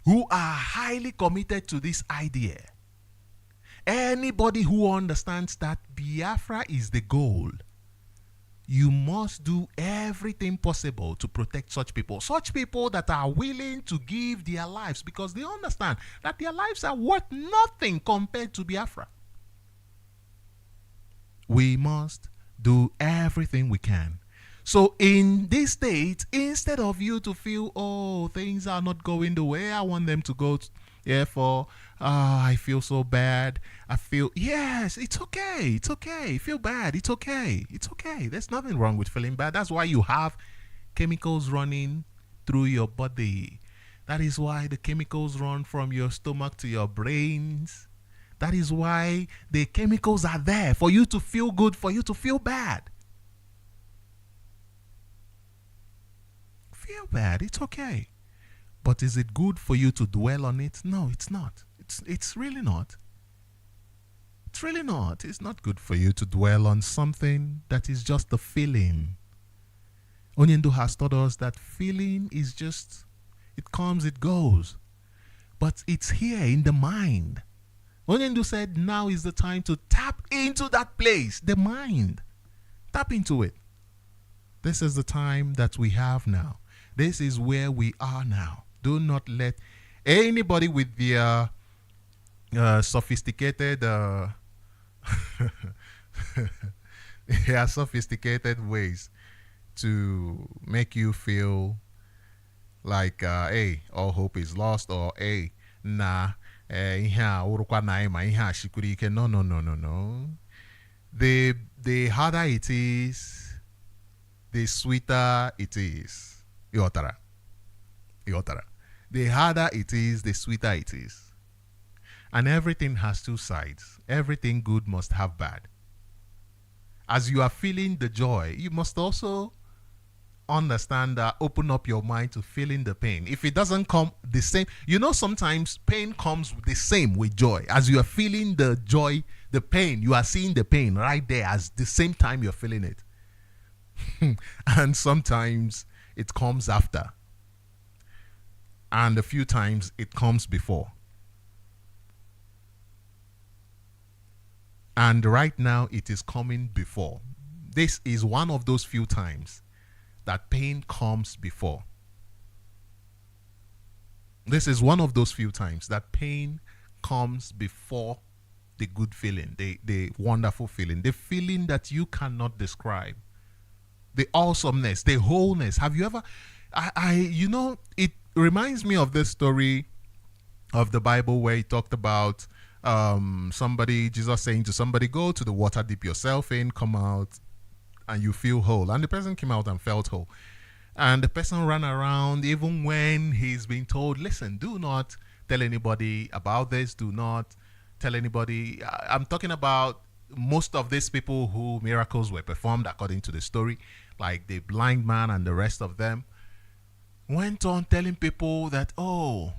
who are highly committed to this idea. Anybody who understands that Biafra is the goal, you must do everything possible to protect such people that are willing to give their lives, because they understand that their lives are worth nothing compared to Biafra. We must do everything we can. So in this state, instead of you to feel, oh, things are not going the way I want them to go, therefore, I feel so bad. I feel, yes, it's okay. It's okay. Feel bad. It's okay. It's okay. There's nothing wrong with feeling bad. That's why you have chemicals running through your body. That is why the chemicals run from your stomach to your brains. That is why the chemicals are there for you to feel good, for you to feel bad. Feel bad. It's okay. But is it good for you to dwell on it? No, it's not. It's really not. It's really not. It's not good for you to dwell on something that is just a feeling. Onyendu has taught us that feeling is just, it comes, it goes. But it's here in the mind. Onyendu said now is the time to tap into that place, the mind. Tap into it. This is the time that we have now. This is where we are now. Do not let anybody with their sophisticated sophisticated ways to make you feel like hey, all hope is lost, or hey, nah, no. The harder it is, the sweeter it is. Yotara. The harder it is, the sweeter it is. And everything has two sides. Everything good must have bad. As you are feeling the joy, you must also understand that, open up your mind to feeling the pain. If it doesn't come the same, sometimes pain comes the same with joy. As you are feeling the joy, the pain, you are seeing the pain right there as the same time you're feeling it. And sometimes it comes after. And a few times it comes before. And right now it is coming before. This is one of those few times that pain comes before. This is one of those few times that pain comes before the good feeling, the wonderful feeling, the feeling that you cannot describe, the awesomeness, the wholeness. Have you ever, it reminds me of this story of the Bible where he talked about Jesus saying to somebody, go to the water, dip yourself in, come out, and you feel whole. And the person came out and felt whole. And the person ran around even when he's being told, listen, do not tell anybody about this. Do not tell anybody. I'm talking about most of these people who miracles were performed according to the story, like the blind man and the rest of them, went on telling people that, oh,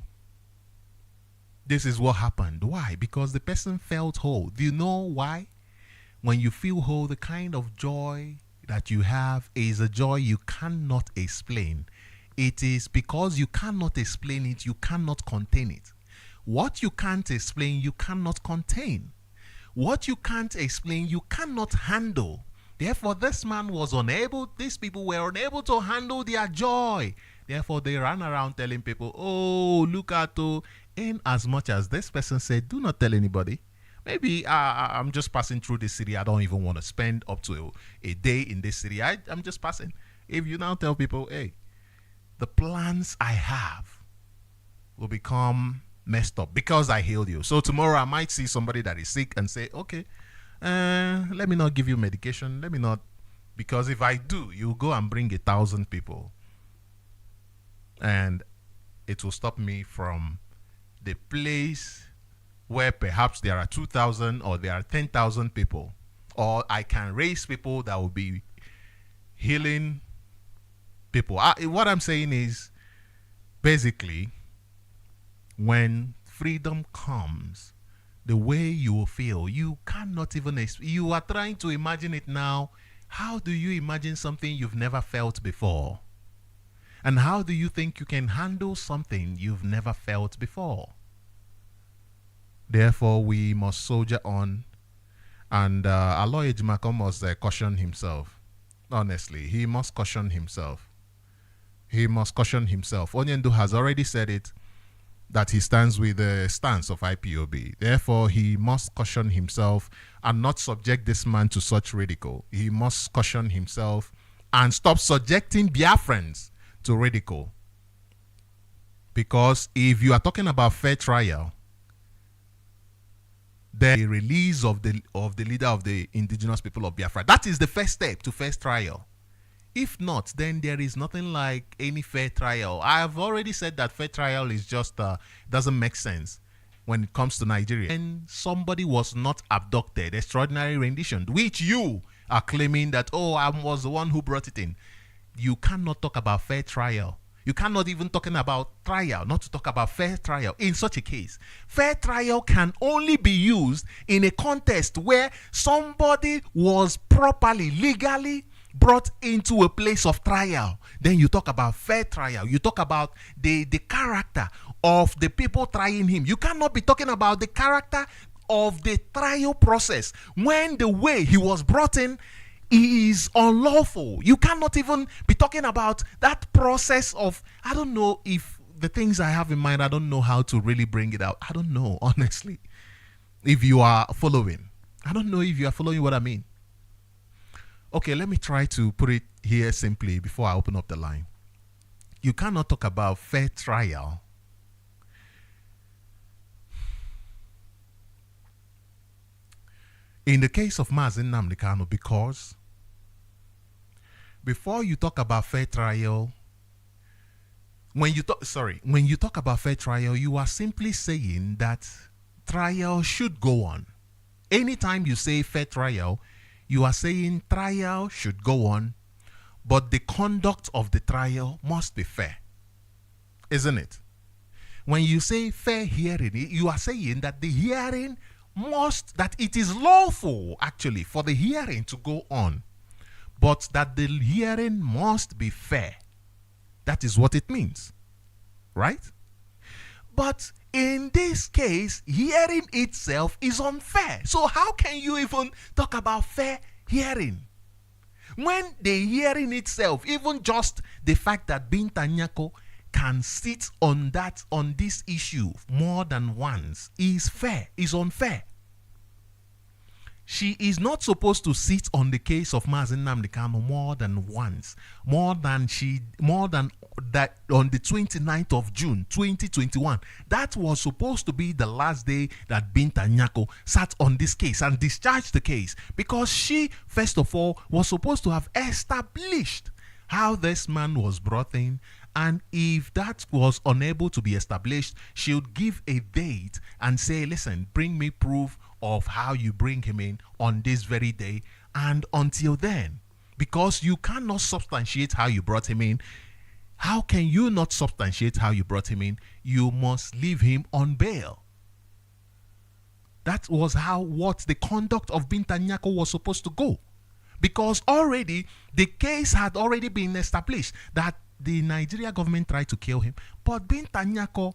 this is what happened. Why? Because the person felt whole. Do you know why? When you feel whole, the kind of joy that you have is a joy you cannot explain. It is because you cannot explain it, you cannot contain it. What you can't explain, you cannot contain. What you can't explain, you cannot handle. Therefore, these people were unable to handle their joy. Therefore, they ran around telling people, oh, look at, in as much as this person said, do not tell anybody. Maybe I'm just passing through this city. I don't even want to spend up to a day in this city. I'm just passing. If you now tell people, hey, the plans I have will become messed up because I healed you. So tomorrow I might see somebody that is sick and say, okay, let me not give you medication. Let me not, because if I do, you go and bring 1,000 people. And it will stop me from the place where perhaps there are 2,000 or there are 10,000 people, or I can raise people that will be healing people. What I'm saying is, basically, when freedom comes, the way you will feel, you cannot even, you are trying to imagine it now. How do you imagine something you've never felt before? And how do you think you can handle something you've never felt before? Therefore, we must soldier on. And Aloy Ejimakor must caution himself. Honestly, he must caution himself. He must caution himself. Onyendu has already said it, that he stands with the stance of IPOB. Therefore, he must caution himself and not subject this man to such ridicule. He must caution himself and stop subjecting Biafrans to ridicule. Because if you are talking about fair trial, the release of the leader of the indigenous people of Biafra, that is the first step to first trial. If not, then there is nothing like any fair trial. I have already said that fair trial is just doesn't make sense when it comes to Nigeria. And somebody was not abducted, extraordinary rendition, which you are claiming that, oh, I was the one who brought it in. You cannot talk about fair trial. You cannot even talking about trial, not to talk about fair trial. In such a case, fair trial can only be used in a context where somebody was properly, legally brought into a place of trial. Then you talk about fair trial. You talk about the character of the people trying him. You cannot be talking about the character of the trial process when the way he was brought in is unlawful. You cannot even be talking about that process of, I don't know if the things I have in mind, I don't know how to really bring it out. I don't know, honestly. If you are following, I don't know if you are following what I mean. Okay, let me try to put it here simply before I open up the line. You cannot talk about fair trial in the case of Mazi Nnamdi Kanu, because before you talk about fair trial, when you talk about fair trial, you are simply saying that trial should go on. Anytime you say fair trial, you are saying trial should go on, but the conduct of the trial must be fair, isn't it? When you say fair hearing, you are saying that the hearing that it is lawful actually for the hearing to go on, but that the hearing must be fair. That is what it means, right? But in this case, hearing itself is unfair. So how can you even talk about fair hearing? When the hearing itself, even just the fact that Binta Nyako can sit on this issue more than once is unfair. She is not supposed to sit on the case of Mazi Nnamdi Kanu more than once, more than that on the 29th of June 2021. That was supposed to be the last day that Binta Nyako sat on this case and discharged the case, because she, first of all, was supposed to have established how this man was brought in, and if that was unable to be established, she would give a date and say, listen, bring me proof of how you bring him in on this very day. And until then, because you cannot substantiate how you brought him in, how can you not substantiate how you brought him in? You must leave him on bail. That was what the conduct of Binta Nyako was supposed to go. Because already the case had already been established that the Nigeria government tried to kill him, but Binta Nyako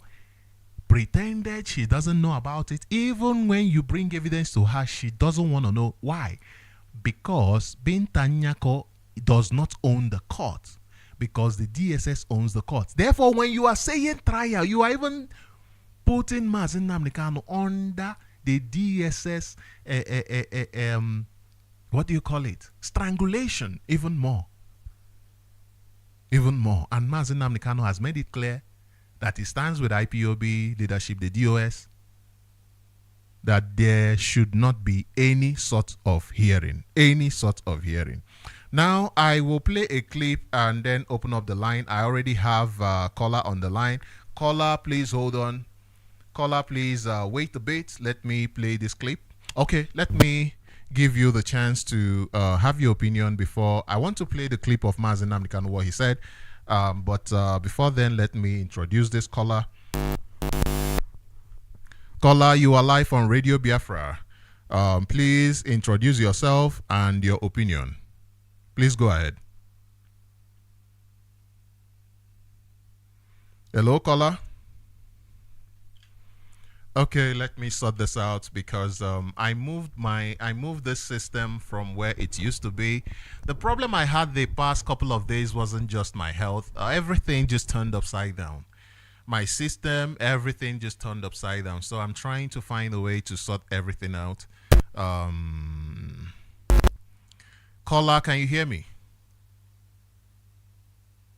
pretended she doesn't know about it. Even when you bring evidence to her, she doesn't want to know. Why? Because Binta Nyako does not own the court, because the DSS owns the court. Therefore, when you are saying trial, you are even putting Mazi Nnamdi Kanu under the DSS what do you call it? Strangulation, even more. And Mazi Nnamdi Kanu has made it clear that he stands with IPOB leadership, the DOS, that there should not be any sort of hearing. Now, I will play a clip and then open up the line. I already have a caller on the line. Caller, please hold on. Caller, please wait a bit. Let me play this clip. Okay, let me give you the chance to have your opinion before. I want to play the clip of Mazi Nnamdi Kanu, what he said. But before then, let me introduce this caller. Caller, you are live on Radio Biafra. Please introduce yourself and your opinion. Please go ahead. Hello, caller. Okay, let me sort this out, because I moved this system from where it used to be. The problem I had the past couple of days wasn't just my health. Everything just turned upside down. My system, everything just turned upside down. So I'm trying to find a way to sort everything out. Caller, can you hear me?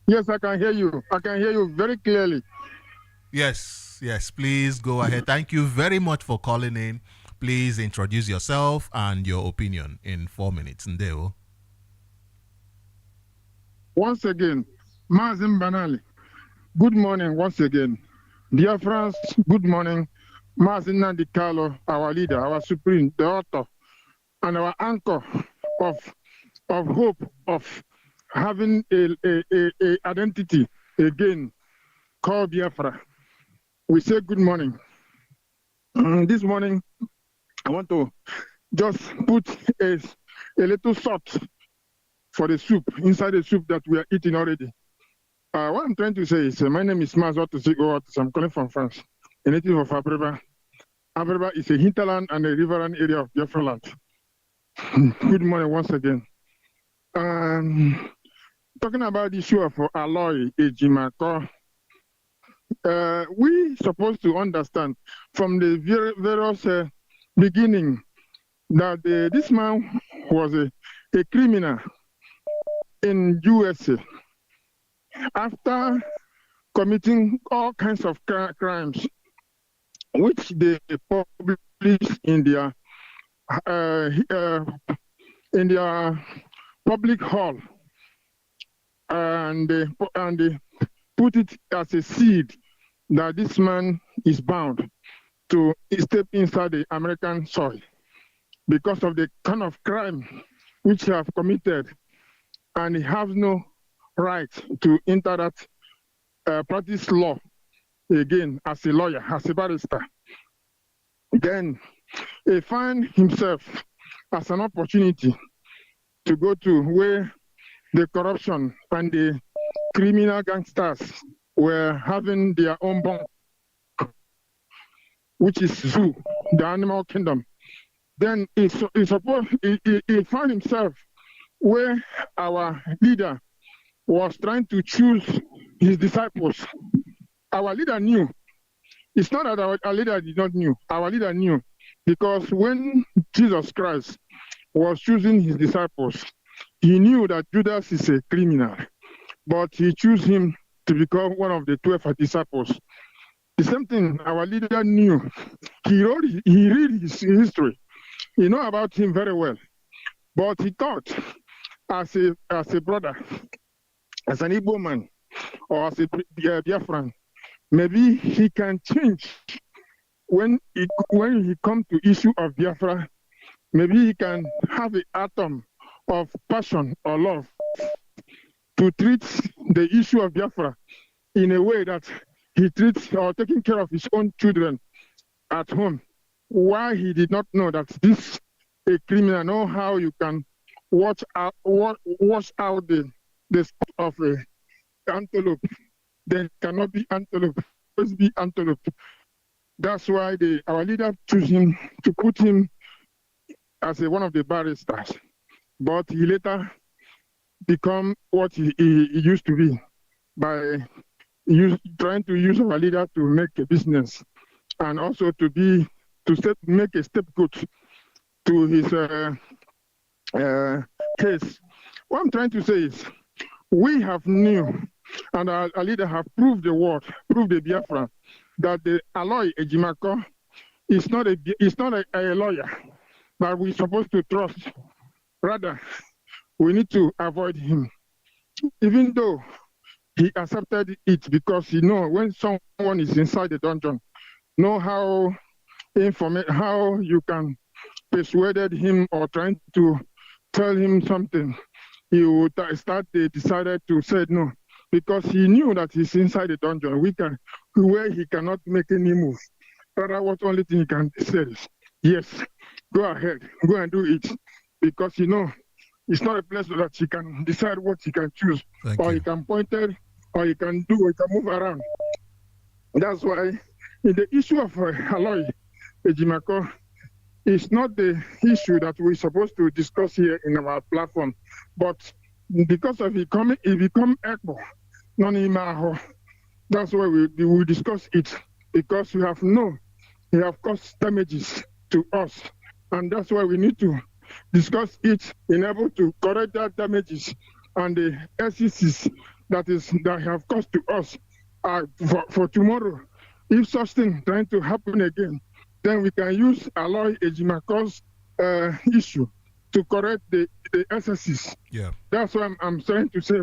Yes, I can hear you. I can hear you very clearly. Yes, please go ahead. Thank you very much for calling in. Please introduce yourself and your opinion in 4 minutes. Ndeo. Once again, Mazi Mbanali, good morning once again. Dear friends, good morning. Mazi Nnamdi Kanu, our leader, our supreme, the author, and our anchor of hope, of having a identity again called Biafra. We say good morning. This morning, I want to just put a little salt for the soup, inside the soup that we are eating already. What I'm trying to say is, my name is Mazo Otis. I'm calling from France, a native of Abreba. Abreba is a hinterland and a riverine area of Biafra land. Good morning once again. Talking about the issue of Aloy Ejimako, we supposed to understand from the various beginning that this man was a criminal in USA after committing all kinds of crimes, which they published in their public hall, and they put it as a seed that this man is bound to step inside the American soil because of the kind of crime which he have committed, and he has no right to enter that practice law again as a lawyer, as a barrister. Then he find himself as an opportunity to go to where the corruption and the criminal gangsters were having their own bunk, which is zoo, the animal kingdom. Then he found himself where our leader was trying to choose his disciples. Our leader knew. It's not that our leader did not knew. Our leader knew, because when Jesus Christ was choosing his disciples, he knew that Judas is a criminal, but he chose him to become one of the 12 disciples. The same thing our leader knew. He read his history. He know about him very well, but he thought as a brother, as an Igbo man, or as a Biafran, maybe he can change when he come to issue of Biafra. Maybe he can have an atom of passion or love to treat the issue of Biafra in a way that he treats or taking care of his own children at home. Why he did not know that this a criminal, know how you can wash out the spot of a antelope, then cannot be antelope, always be antelope. That's why our leader chose him to put him as one of the barristers. But he later become what he used to be by trying to use our leader to make a business, and also to make a scapegoat to his case. What I'm trying to say is, we have knew, and our leader have proved the Biafra, that the Aloy Ejimako is not a lawyer that we're supposed to trust. Rather, we need to avoid him, even though he accepted it, because he know when someone is inside the dungeon, know how you can persuaded him or trying to tell him something. He would decided to say no, because he knew that he's inside the dungeon, where he cannot make any move. Rather, what only thing he can say is, yes, go ahead, go and do it, because it's not a place that he can decide what he can choose, he can point it, or he can move around. That's why in the issue of Aloy Ejimako, it's not the issue that we're supposed to discuss here in our platform, but because of it become echo, that's why we discuss it, because we have caused damages to us, and that's why we need to discuss it in able to correct that damages and the SECs that have caused to us for tomorrow. If such thing trying to happen again, then we can use Aloy Ejimako's issue to correct the SSCs. Yeah. That's why I'm trying to say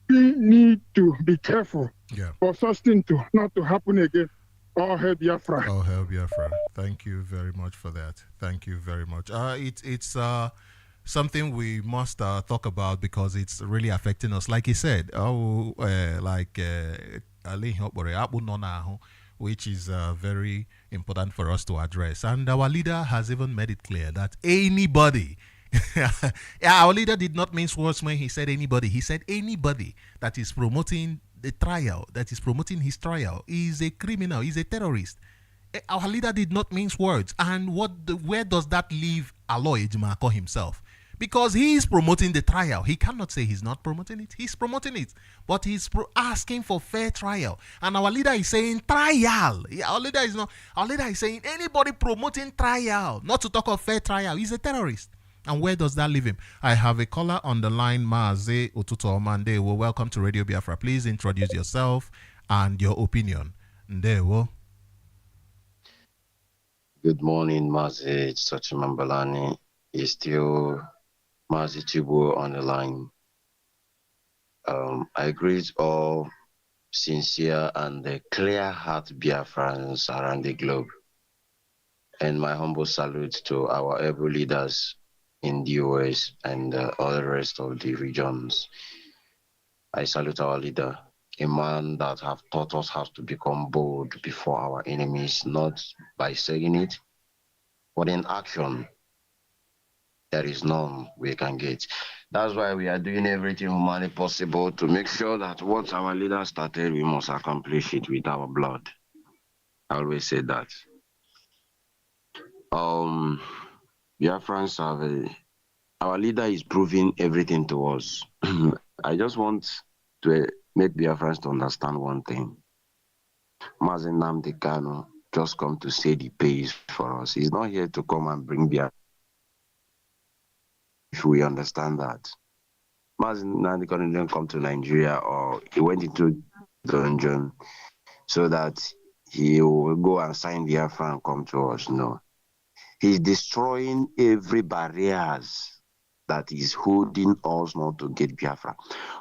we need to be careful for such thing not to happen again. All hail Biafra. All hail Biafra. Thank you very much for that. Thank you very much. It's something we must talk about, because it's really affecting us. Like he said, which is very important for us to address. And our leader has even made it clear that anybody, our leader did not mince words when he said anybody. He said anybody that is promoting the trial, that is promoting his trial, is a criminal, is a terrorist. Our leader did not mince words. And where does that leave Aloy Ejimako himself? because he is promoting the trial. He cannot say he's not promoting it. He's promoting it, but he's asking for fair trial. And our leader is saying trial. Our leader is not. Our leader is saying anybody promoting trial, not to talk of fair trial, he's a terrorist. And where does that leave him? I have a caller on the line, Maaze Otuto Omande. Well, welcome to Radio Biafra. Please introduce yourself and your opinion. Ndewo. Good morning, Maaze. It's Sochima Mbanali. Is still Maaze Chibu on the line. I greet all sincere and clear heart Biafrans around the globe. And my humble salute to our able leaders in the US and all the rest of the regions. I salute our leader, a man that have taught us how to become bold before our enemies, not by saying it, but in action. There is none we can get. That's why we are doing everything humanly possible to make sure that what our leader started, we must accomplish it with our blood. I always say that. Biafrans our leader is proving everything to us. I just want to make Biafrans to understand one thing. Mazi Nnamdi Kanu just come to say the pace for us. He's not here to come and bring Biafra. If we understand that. Mazi Nnamdi Kanu didn't come to Nigeria, or he went into dungeon so that he will go and sign Biafra and come to us. No. He's destroying every barriers that is holding us not to get Biafra.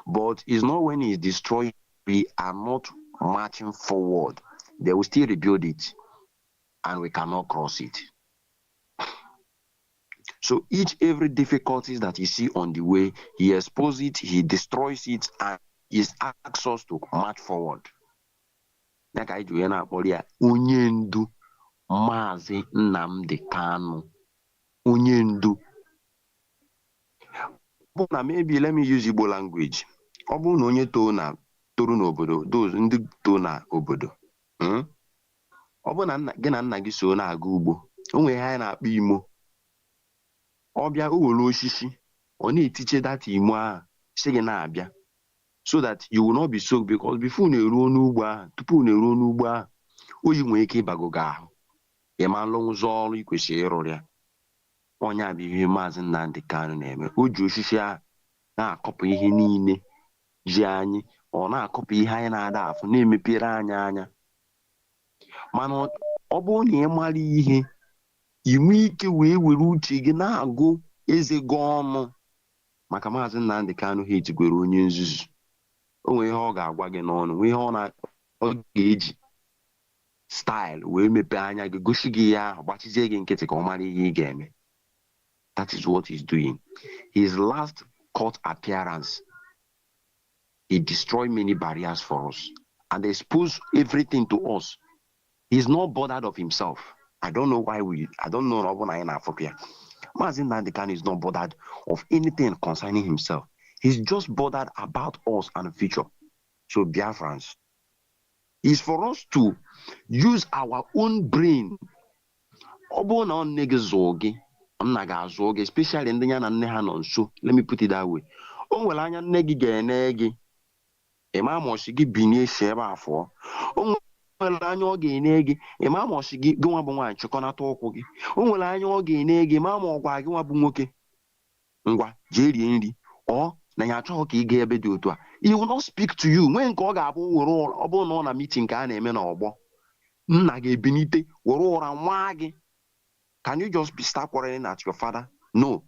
But it's not when he's destroying, we are not marching forward. They will still rebuild it, and we cannot cross it. So every difficulties that you see on the way, he exposes it, he destroys it, and he asks us to march forward. Like I do, onye ndu Mazi Nnamdi Kanu, onye ndu. Maybe let me use Igbo language. Ọ bụrụ na onye toru n'obodo, those ndị too na obodo. Ọ bụrụ na gị na nna gị so na-aga ugbo, o nwere ihe anyị na-akpọ imo. Ọ bịa o were osisi, ọ na-etiche data imo ahụ, sị gị na-abịa, so that you will not be soaked, because before na-eruo n'ugbo ahụ, tupu na-eruo n'ugbo ahụ, oyi nwere ike ịbago gị ahụ. Ị ma nlụ ụzọ ọrụ ikwesịrị ịrụrụ ya. Onye a bụ ihe Maazị Nnamdi Kanu na-eme. O ji osisi ahụ na-akọpụ ihe niile ji anyị, ọ na-akọpụ ihe anyị na-ada afụ, na-emepere anyị anya. Mana ọ bụrụ na ị mara ihe, ị nwee ike wee were uche gị na-agụ eze gị ọnụ, maka Maazị Nnamdi Kanu ha etikwere onye nzuzu. O nwere ihe ọ ga-agwa gị n'ọnụ, nwee ihe ọ ga-eji style wee mepee anya gị, gosi gị ya ahụ, gbachizie gị nkịtị ka ọ mara ihe ị ga-eme. That is what he's doing. His last court appearance, he destroyed many barriers for us and exposed everything to us. He's not bothered of himself. I don't know why I don't know in Africa. Maazị Nnamdi Kanu is not bothered of anything concerning himself. He's just bothered about us and the future. So Biafrans, it's for us to use our own brain. Especially in the nne ha nọ nso. Let me put it that way. O nwere anya nne gị ga-ene gị, ịma ma ọsị gị binie si ebe afọ. O nwere anya ọ ga-ene gị, ịma ma ọsị gị nwa bụ nwaanyị chịkọnata ụkwụ gị. O nwere anya ọ ga-ene gị, ịma ma ọgwa gị nwa bụ nwoke, ngwa jee rie nri, ọ na ya achọghị ka ị gaa ebe dị otu a. He will not speak to you. Nwee nke ọ ga-abụ were ụra, ọ bụrụ na ọ na meeting ka a na-eme n'ọgbọ, nna ga-ebinite were ụra nwa gị. Can you just start quarreling at your father? No.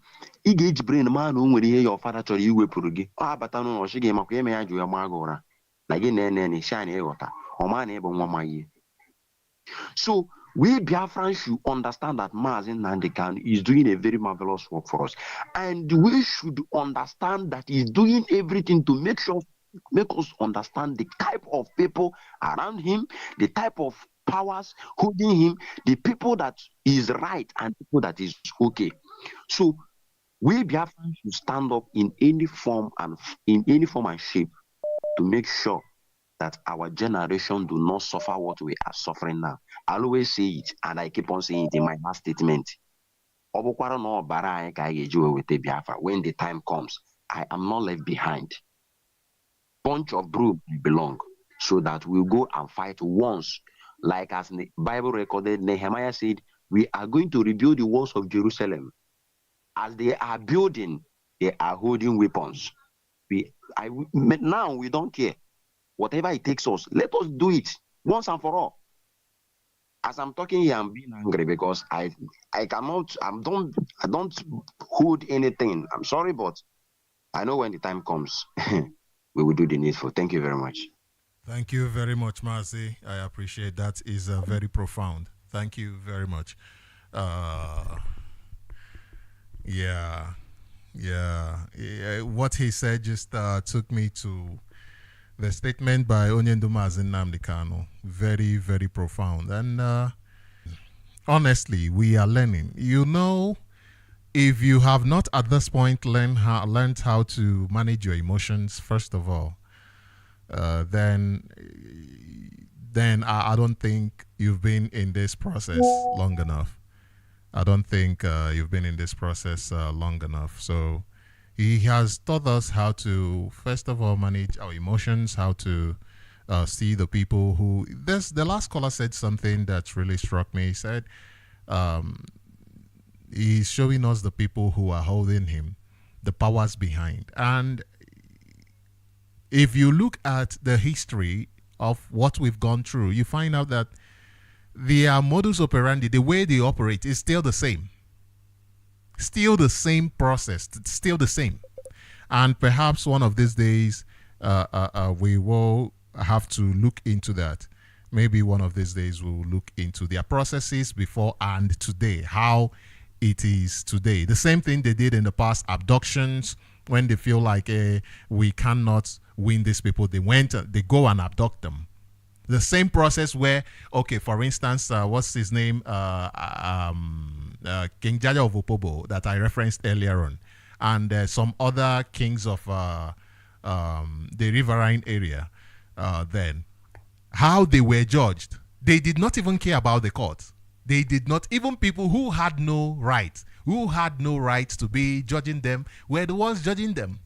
Ị ga-eji brain ma na o nwere ihe your father chọrọ iwepụrụ gị. Ọ abata n'ụlọ ọchị gị makwa eme ya jụ ya maa gị ụra. Na gị na-ene shine ịghọta. Ọ ma na ịbụ nwa ma ihe. So we Biafrans should understand that Maazị Nnamdi Kanu is doing a very marvelous work for us. And we should understand that he's doing everything to make us understand the type of people around him, the type of powers holding him, the people that is right and people that is okay. So we Biafrans should stand up in any form and shape to make sure that our generation do not suffer what we are suffering now. I always say it, and I keep on saying it in my last statement. ọ bụkwara na ọbara anyị ka anyị ga-eji weta Biafra when the time comes. I am not left behind. Bunch of group belong so that we go and fight once. Like as the Bible recorded, Nehemiah said, we are going to rebuild the walls of Jerusalem. As they are building, they are holding weapons. Now we don't care. Whatever it takes us, let us do it once and for all. As I'm talking here, I'm being angry because I don't hold anything. I'm sorry, but I know when the time comes, we will do the needful. Thank you very much. Thank you very much, Mazi. I appreciate that. Is very profound. Thank you very much. Yeah. What he said just took me to the statement by Onyendu Mazi Nnamdi Kanu. Very, very profound. And honestly, we are learning. You know, if you have not at this point learned how to manage your emotions, first of all, then I don't think you've been in this process long enough. I don't think you've been in this process long enough. So he has taught us how to, first of all, manage our emotions, how to see the people who... The last caller said something that really struck me. He said he's showing us the people who are holding him, the powers behind. And if you look at the history of what we've gone through, you find out that their modus operandi, the way they operate, is still the same. Still the same process, still the same. And perhaps one of these days, we will have to look into that. Maybe one of these days we'll look into their processes before and today, how it is today. The same thing they did in the past, abductions, when they feel like we cannot win these people, they go and abduct them. The same process where, okay, for instance, what's his name? King Jaja of Opobo that I referenced earlier on, and some other kings of the riverine area. Then, how they were judged, they did not even care about the court. They did not, even people who had no right to be judging them, were the ones judging them.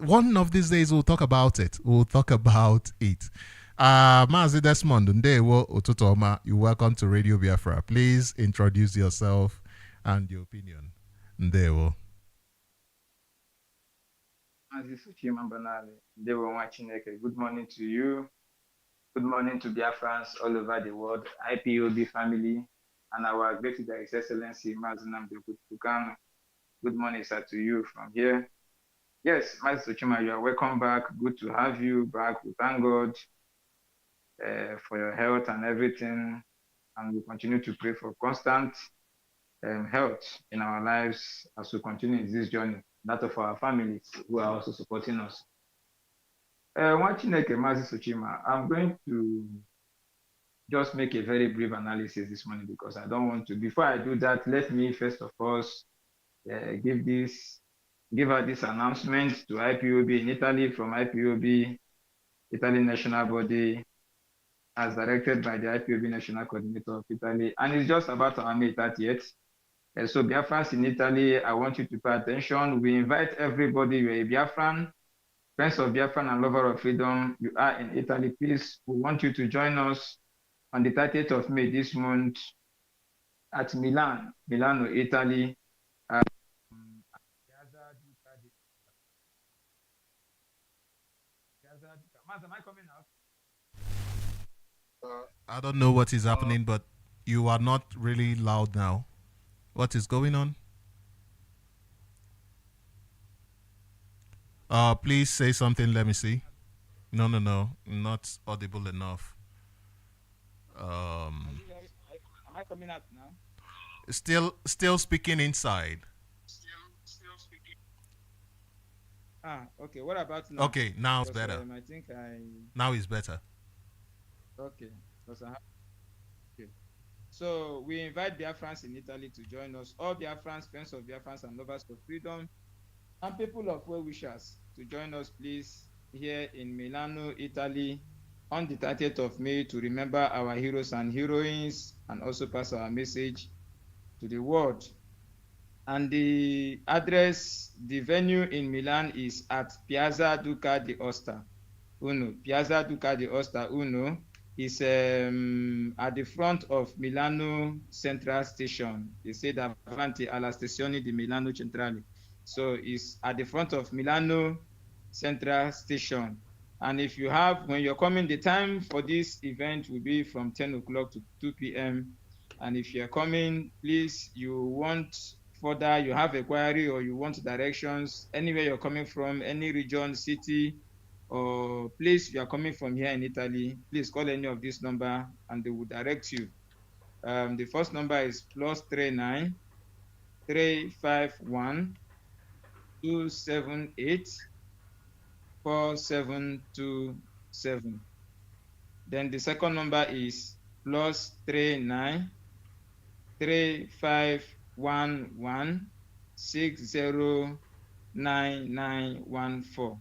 One of these days we'll talk about it. Mazi Desmond, Ndewo Otutoma, you're welcome to Radio Biafra. Please introduce yourself and your opinion. Ndewo. Mazi Sochima, Mbanali, Ndewo Chineke. Good morning to you. Good morning to Biafrans all over the world, IPOB family, and our great leader, His Excellency Mazi Nnamdi Kanu. Good morning, sir, to you from here. Yes, Mazi Sochima, you are welcome back. Good to have you back. We thank God for your health and everything, and we continue to pray for constant health in our lives as we continue in this journey, that of our families who are also supporting us. Chineke, Mazi Sochima, I'm going to just make a very brief analysis this morning because I don't want to. Before I do that, let me first of all give out this announcement to IPOB in Italy from IPOB, Italy National Body, as directed by the IPOB National Coordinator of Italy. And it's just about our May 30th. So Biafrans in Italy, I want you to pay attention. We invite everybody, you're a Biafran, friends of Biafran and lover of freedom, you are in Italy, please, we want you to join us on the 30th of May this month at Milano, Italy. Am I coming out? I don't know what is happening, but you are not really loud now. What is going on? Please say something. Let me see. No, not audible enough. Am I coming out now? Still speaking inside. Okay. What about now? Okay, now it's better. I think Now it's better. Okay. Okay. So we invite Biafrans in Italy to join us. All Biafrans, friends of Biafrans and lovers of freedom, and people of well wishers to join us, please, here in Milano, Italy, on the 30th of May to remember our heroes and heroines and also pass our message to the world. And the address, the venue in Milan is at Piazza Duca di Aosta Uno. Piazza Duca di Aosta Uno is at the front of Milano Central Station. They say davanti alla stazione di Milano Centrale. So it's at the front of Milano Central Station. And if you have, when you're coming, the time for this event will be from 10 o'clock to 2 p.m. And if you're coming, please, you want further, you have a query or you want directions, anywhere you're coming from, any region, city, or place you are coming from here in Italy, please call any of this number and they will direct you. The first number is +39 351 278 4727. Then the second number is +39 3511 609914.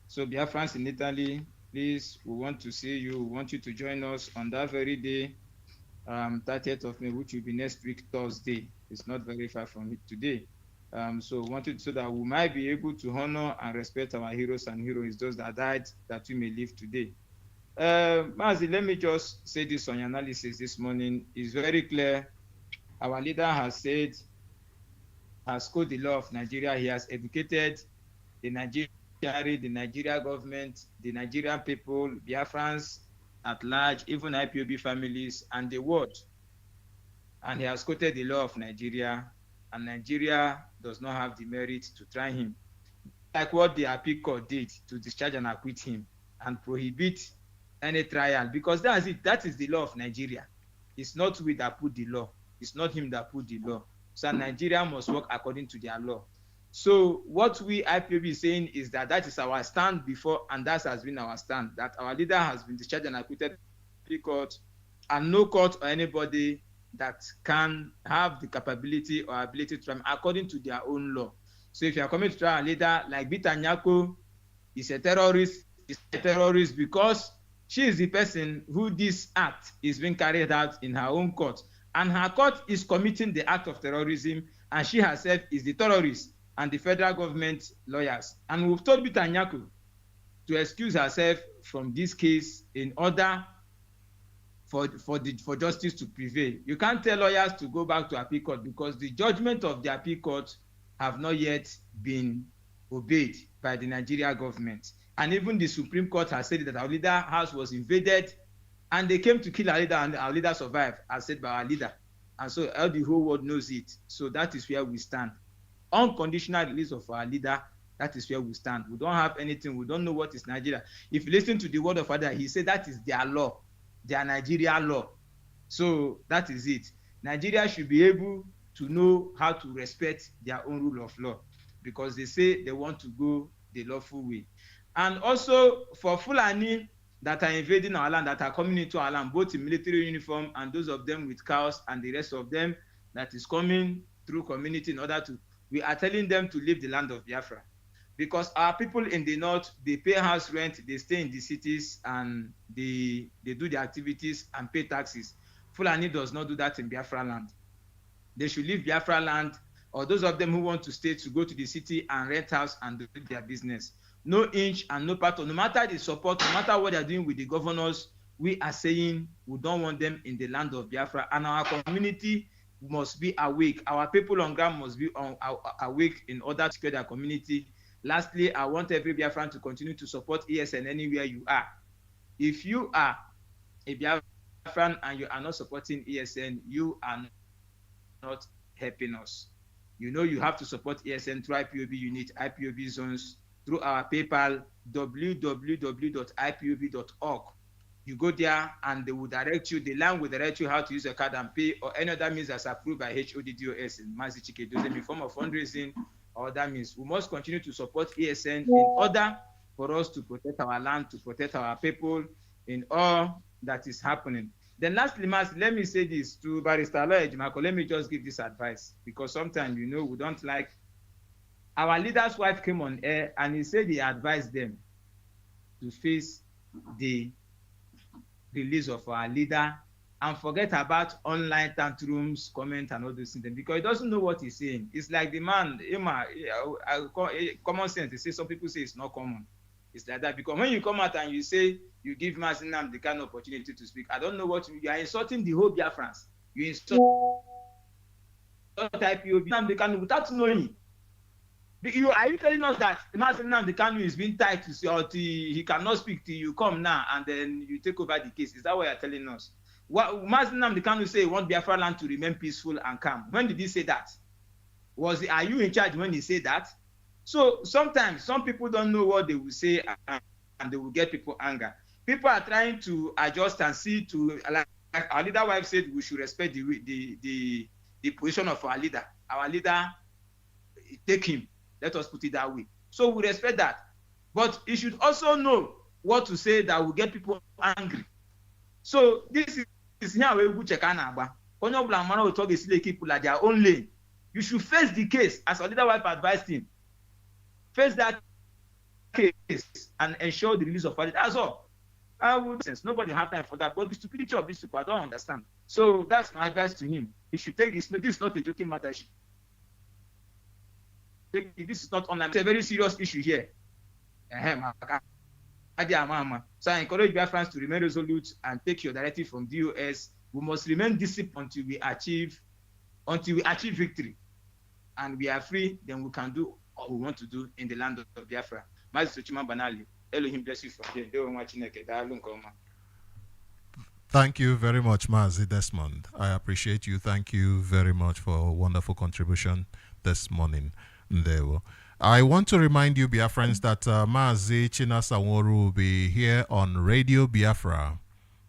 So Biafrans in Italy, please, we want to see you. We want you to join us on that very day, 30th of May, which will be next week, Thursday. It's not very far from it today. So we wanted so that we might be able to honor and respect our heroes and heroines, those that died, that we may live today. Mazi, let me just say this on your analysis this morning. It's very clear. Our leader has said, has coded the law of Nigeria. He has educated the Nigerian, the Nigeria government, the Nigerian people, Biafrans at large, even IPOB families, and the world. And he has quoted the law of Nigeria, and Nigeria does not have the merit to try him. Like what the appeal court did to discharge and acquit him and prohibit any trial, because that's it. That is the law of Nigeria. It's not we that put the law. It's not him that put the law. So Nigeria must work according to their law. So what we IPOB is saying is that that is our stand before, and that has been our stand, that our leader has been discharged and acquitted by court, and no court or anybody that can have the capability or ability to try according to their own law. So if you are coming to try a leader like Bita Nyako is a terrorist because she is the person who this act is being carried out in her own court. And her court is committing the act of terrorism, and she herself is the terrorist and the federal government lawyers. And we've told Bita Nyako to excuse herself from this case in order for justice to prevail. You can't tell lawyers to go back to appeal court because the judgment of the appeal court have not yet been obeyed by the Nigeria government. And even the Supreme Court has said that our leader house was invaded and they came to kill our leader, and our leader survived, as said by our leader. And so all the whole world knows it. So that is where we stand. Unconditional release of our leader, that is where we stand. We don't have anything. We don't know what is Nigeria. If you listen to the word of Father, he said that is their law, their Nigeria law. So that is it. Nigeria should be able to know how to respect their own rule of law, because they say they want to go the lawful way. And also for Fulani that are invading our land, that are coming into our land, both in military uniform and those of them with cows and the rest of them that is coming through community in order to, we are telling them to leave the land of Biafra. Because our people in the north, they pay house rent, they stay in the cities, and they do the activities and pay taxes. Fulani does not do that in Biafra land. They should leave Biafra land, or those of them who want to stay to go to the city and rent house and do their business. No inch and no part of, no matter the support, no matter what they're doing with the governors, we are saying we don't want them in the land of Biafra, and our community must be awake. Our people on ground must be awake in order to secure their community. Lastly, I want every Biafran to continue to support ESN anywhere you are. If you are a Biafran and you are not supporting ESN, you are not helping us. You know you have to support ESN through IPOB unit, IPOB zones, through our PayPal, www.ipob.org. You go there and they will direct you, the line will direct you how to use a card and pay, or any other means that's approved by HODDOS in Mazi Chike in form of fundraising, or that means we must continue to support ESN in order for us to protect our land, to protect our people in all that is happening. Then lastly, Mazi, let me say this to Barrister Aloy Ejimako. Let me just give this advice, because sometimes, you know, we don't like. Our leader's wife came on air and he said he advised them to face the release of our leader and forget about online tantrums, comments, and all those things, because he doesn't know what he's saying. It's like the man, common sense. They say some people say it's not common. It's like that because when you come out and you say you give Mazi Nnamdi the kind of opportunity to speak, I don't know what you are insulting the whole Biafrans. You insult IPOB the Kanu without knowing. Are you telling us that Mazi Nnamdi Kanu is being tied to say, or he cannot speak till you come now and then you take over the case? Is that what you're telling us? What Mazi Nnamdi Kanu say he wants Biafra land to remain peaceful and calm? When did he say that? Are you in charge when he said that? So sometimes some people don't know what they will say and they will get people anger. People are trying to adjust and see to, like our leader wife said, we should respect the position of our leader. Our leader, take him. Let us put it that way. So we respect that. But he should also know what to say that will get people angry. So this is here where we check on Agba. Onyo Blamano will talk is people at their own lane. You should face the case, as our leader wife advised him. Face that case and ensure the release of it. That's all. Nobody have time for that. But the stupidity of these people, I don't understand. So that's my advice to him. He should take this. This is not a joking matter. This is not online. It's a very serious issue here. So I encourage Biafrans to remain resolute and take your directive from DOS. We must remain disciplined until we achieve victory. And we are free, then we can do what we want to do in the land of Biafra. Mazi Sochima Mbanali, Elohim bless you from here. Thank you very much, Mazi Desmond. I appreciate you. Thank you very much for a wonderful contribution this morning. Ndewo. I want to remind you, Biafrans, that Mazi Chinasaworu will be here on Radio Biafra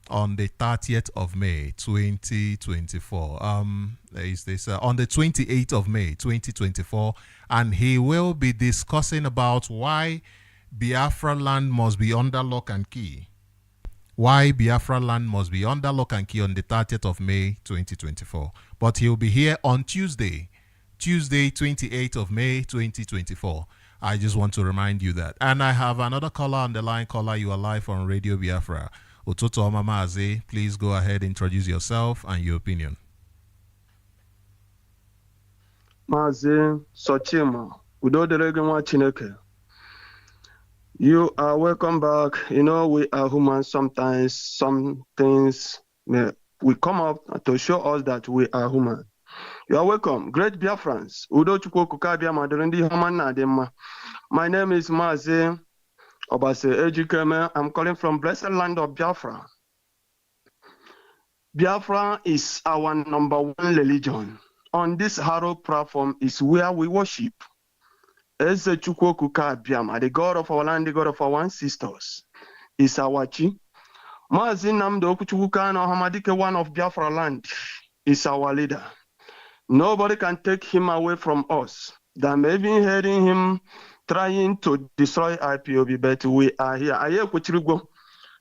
on the 30th of May, 2024. Is this on the 28th of May, 2024, and he will be discussing about why Biafra land must be under lock and key. Why Biafra land must be under lock and key on the 30th of May, 2024. But he'll be here on Tuesday, 28th of May, 2024. I just want to remind you that. And I have another caller on the line. Caller, you are live on Radio Biafra. Ototo Omamaze, please go ahead, introduce yourself and your opinion. Mazi Sochima, Udo Chineke. You are welcome back. You know, we are human. Sometimes some things we come up to show us that we are human. You are welcome. Great Biafrans. Udo Chukwu Kukabia Madurendi Hamana Dema. My name is Mazi Obase Ejikeme. I'm calling from blessed land of Biafra. Biafra is our number one religion. On this Harrow platform is where we worship. Eze Chukwu Kukabiama, the God of our land, the God of our ancestors, is our chi. Mazi Nnamdi Okuchukwu Kanu Hamadike, one of Biafra land, is our leader. Nobody can take him away from us. They may be hearing him trying to destroy IPOB, but we are here.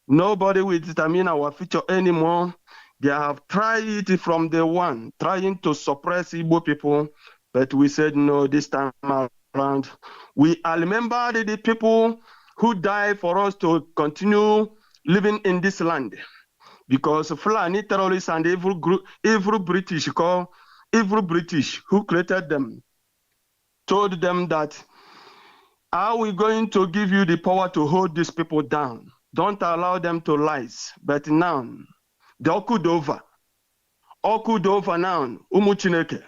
Nobody will determine our future anymore. They have tried it from day one, trying to suppress Igbo people, but we said no this time around. We are remembered the people who died for us to continue living in this land, because Fulani terrorists and evil British who created them told them that, are we going to give you the power to hold these people down? Don't allow them to lies. But now, the Okudova now, Umuchineke.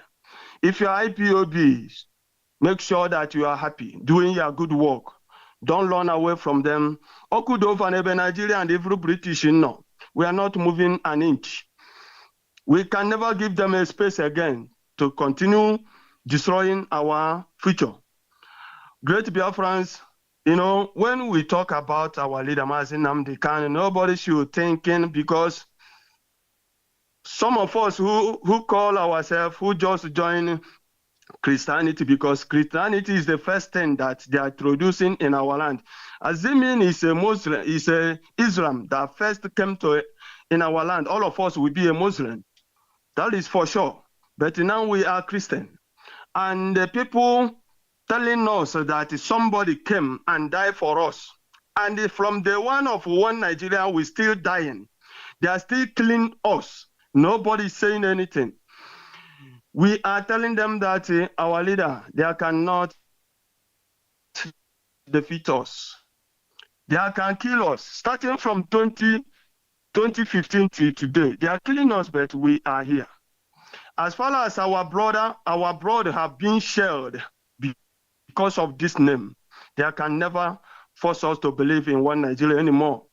If you're IPOB, make sure that you are happy, doing your good work. Don't run away from them. Okudova and Nigeria and every British, no. We are not moving an inch. We can never give them a space again to continue destroying our future. Great Biafrans, you know, when we talk about our leader, Mazi Nnamdi Kanu, nobody should thinking, because some of us who call ourselves, who just join Christianity, because Christianity is the first thing that they are introducing in our land. Assuming is a Muslim, is a Islam that first came to in our land. All of us will be a Muslim. That is for sure. But now we are Christian. And the people telling us that somebody came and died for us. And from the one of one Nigeria, we're still dying. They are still killing us. Nobody's saying anything. We are telling them that our leader, they cannot defeat us. They can kill us. Starting from 2015 till today, they are killing us, but we are here. As far as our brother have been shelled because of this name, they can never force us to believe in one Nigeria anymore.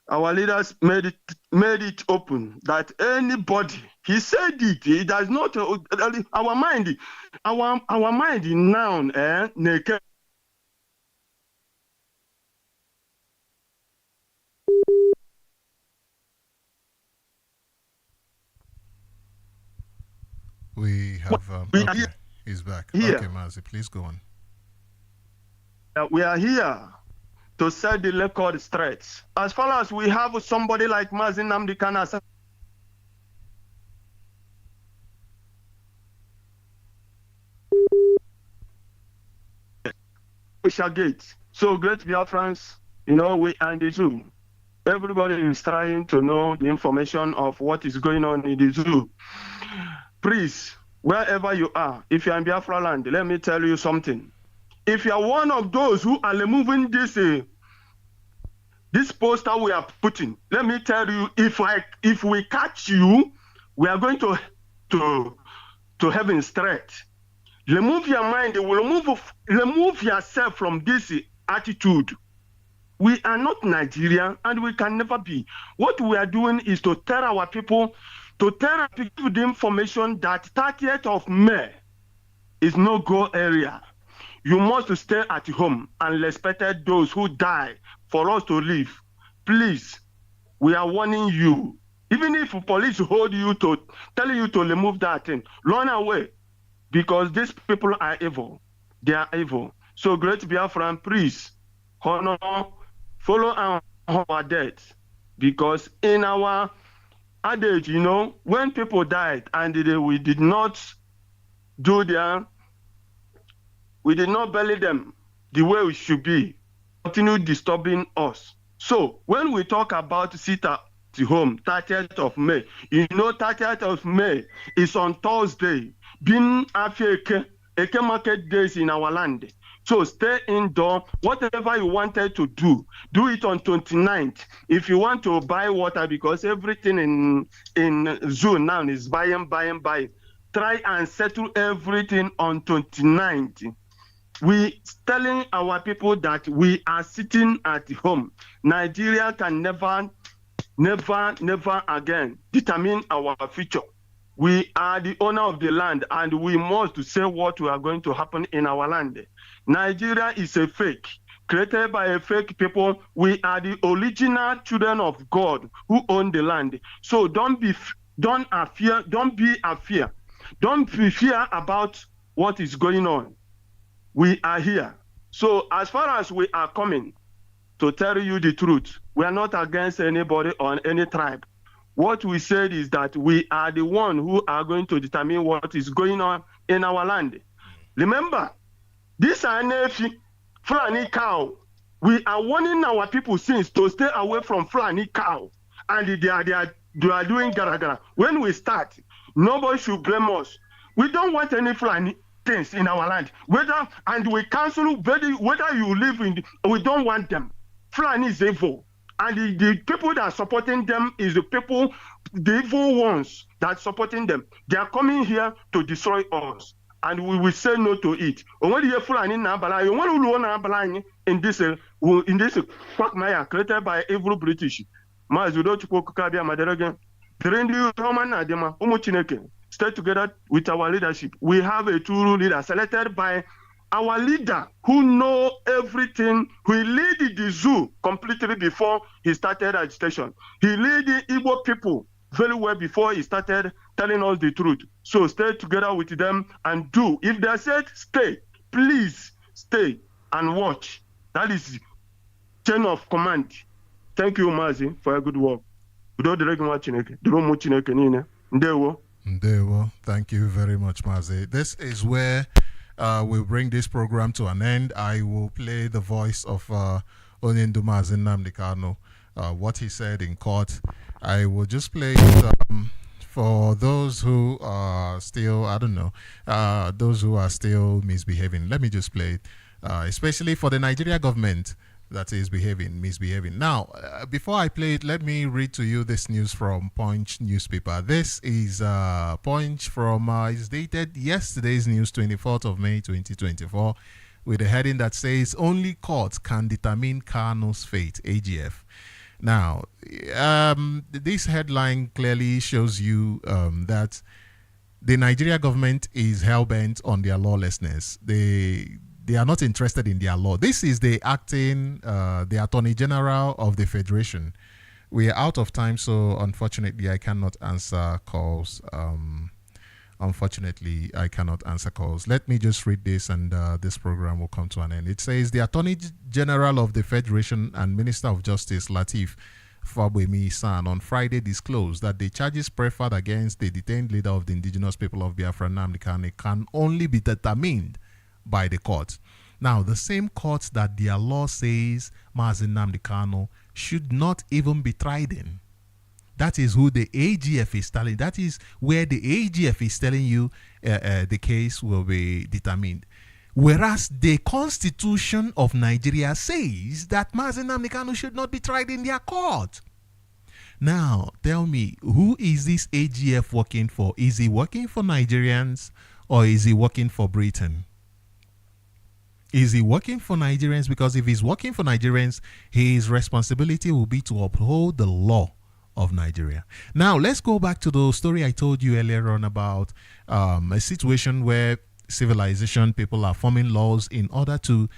Our leaders made it open that anybody, he said it, he does not, our mind now, naked. We have, okay, he's back. Here. Okay, Mazi, please go on. We are here to set the record straight. As far as we have somebody like Mazi Nnamdi Kanu, we shall get. So great Biafrans, we are in the zoo. Everybody is trying to know the information of what is going on in the zoo. Please, wherever you are, if you are in Biafra land, let me tell you something. If you are one of those who are removing this poster we are putting, let me tell you, if we catch you, we are going to heaven straight. Remove your mind, remove yourself from this attitude. We are not Nigerian and we can never be. What we are doing is to tell our people the information that 30th of May is no-go area. You must stay at home and respect those who die for us to live. Please, we are warning you. Even if police hold you to tell you to remove that thing, run away, because these people are evil. They are evil. So great Biafran, please, honor, follow our death, because in our adage, when people died and we did not bury them the way we should be, continue disturbing us. So when we talk about sit at home, 30th of May, 30th of May is on Thursday, being Eke market days in our land. So stay indoor. Whatever you wanted to do it on 29th. If you want to buy water, because everything in zoo now is buying. Try and settle everything on 29th. We telling our people that we are sitting at home. Nigeria can never again determine our future. We are the owner of the land and we must say what we are going to happen in our land. Nigeria is a fake, created by a fake people. We are the original children of God who own the land. So don't be afear about what is going on. We are here. So as far as we are coming to tell you the truth, we are not against anybody or any tribe. What we said is that we are the one who are going to determine what is going on in our land. Remember, this Anefi, Fulani cow, we are warning our people since to stay away from Fulani cow. And they are doing gara. When we start, nobody should blame us. We don't want any Fulani things in our land. And we cancel whether you live in, we don't want them. Fulani is evil. And the people that are supporting them is the evil ones that are supporting them. They are coming here to destroy us. And we will say no to it. In this quagmire created by evil British. Stay together with our leadership. We have a true leader selected by our leader who know everything. He led the zoo completely before he started agitation. He led the Igbo people very well before he started telling us the truth. So stay together with them and do. If they said stay, please stay and watch. That is chain of command. Thank you, Mazi, for your good work. Ndewo. Thank you very much, Mazi. This is where we'll bring this program to an end. I will play the voice of Onyendu Mazi Nnamdi Kanu, what he said in court. I will just play it for those who are still, I don't know, those who are still misbehaving. Let me just play it, especially for the Nigeria government that is misbehaving. Now, before I play it, let me read to you this news from Punch newspaper. This is Punch from, it's dated yesterday's news, 24th of May, 2024, with a heading that says, "Only courts can determine Kanu's fate, AGF." Now, this headline clearly shows you that the Nigeria government is hell-bent on their lawlessness. They are not interested in their law. This is the Attorney General of the Federation. We are out of time, so unfortunately, I cannot answer calls. Let me just read this, and this program will come to an end. It says, the Attorney General of the Federation and Minister of Justice, Lateef Fagbemi-San, on Friday disclosed that the charges preferred against the detained leader of the indigenous people of Biafra, Nnamdi Kanu, can only be determined by the court. Now, the same court that their law says Mazi Nnamdi Kanu should not even be tried in. That is who the AGF is telling. That is where the AGF is telling you the case will be determined. Whereas the Constitution of Nigeria says that Mazi Nnamdi Kanu should not be tried in their court. Now, tell me, who is this AGF working for? Is he working for Nigerians or is he working for Britain? Is he working for Nigerians? Because if he's working for Nigerians, his responsibility will be to uphold the law of Nigeria. Now, let's go back to the story I told you earlier on about a situation where civilization people are forming laws in order to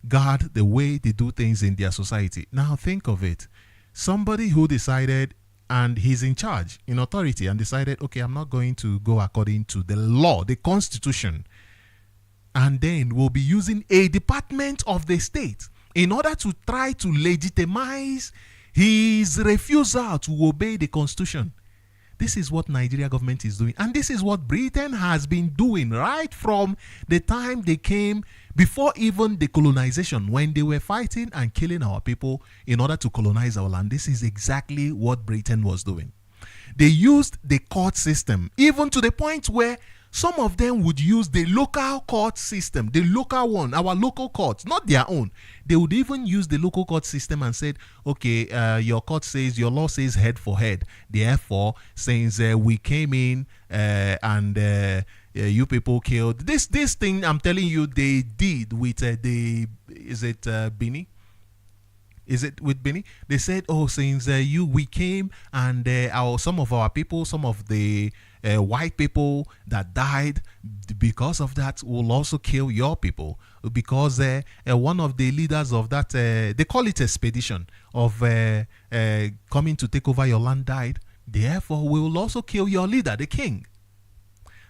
guard the way they do things in their society. Now, think of it. Somebody who decided, and he's in charge, in authority, and decided, okay, I'm not going to go according to the law, the Constitution, and then will be using a department of the state in order to try to legitimize his refusal to obey the Constitution. This is what Nigeria government is doing. And this is what Britain has been doing right from the time they came, before even the colonization, when they were fighting and killing our people in order to colonize our land. This is exactly what Britain was doing. They used the court system, even to the point where some of them would use the local court system, the local one, our local courts, not their own. They would even use the local court system and said, okay, your court says, your law says head for head. Therefore, since we came in and you people killed, this thing I'm telling you they did with Bini? Is it with Bini? They said, oh, since we came and some of our people, some of the white people that died because of that will also kill your people, because one of the leaders of that, they call it expedition of coming to take over your land died. Therefore, we will also kill your leader, the king.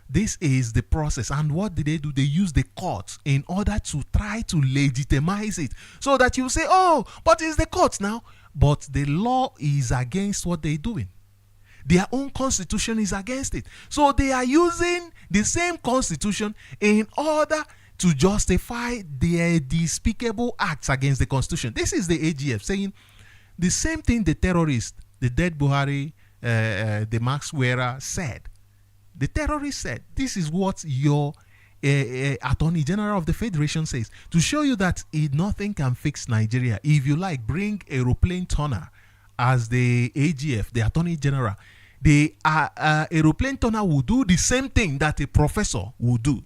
This is the process. And what did they do? They use the courts in order to try to legitimize it, so that you say, oh, but it's the courts now. But the law is against what they're doing. Their own constitution is against it. So they are using the same constitution in order to justify their despicable acts against the constitution. This is the AGF saying the same thing the terrorist, the dead Buhari, the Max Weira said. The terrorist said, this is what your Attorney General of the Federation says. To show you that nothing can fix Nigeria, if you like, bring aeroplane turner as the AGF, the Attorney General. The aeroplane turner will do the same thing that a professor will do.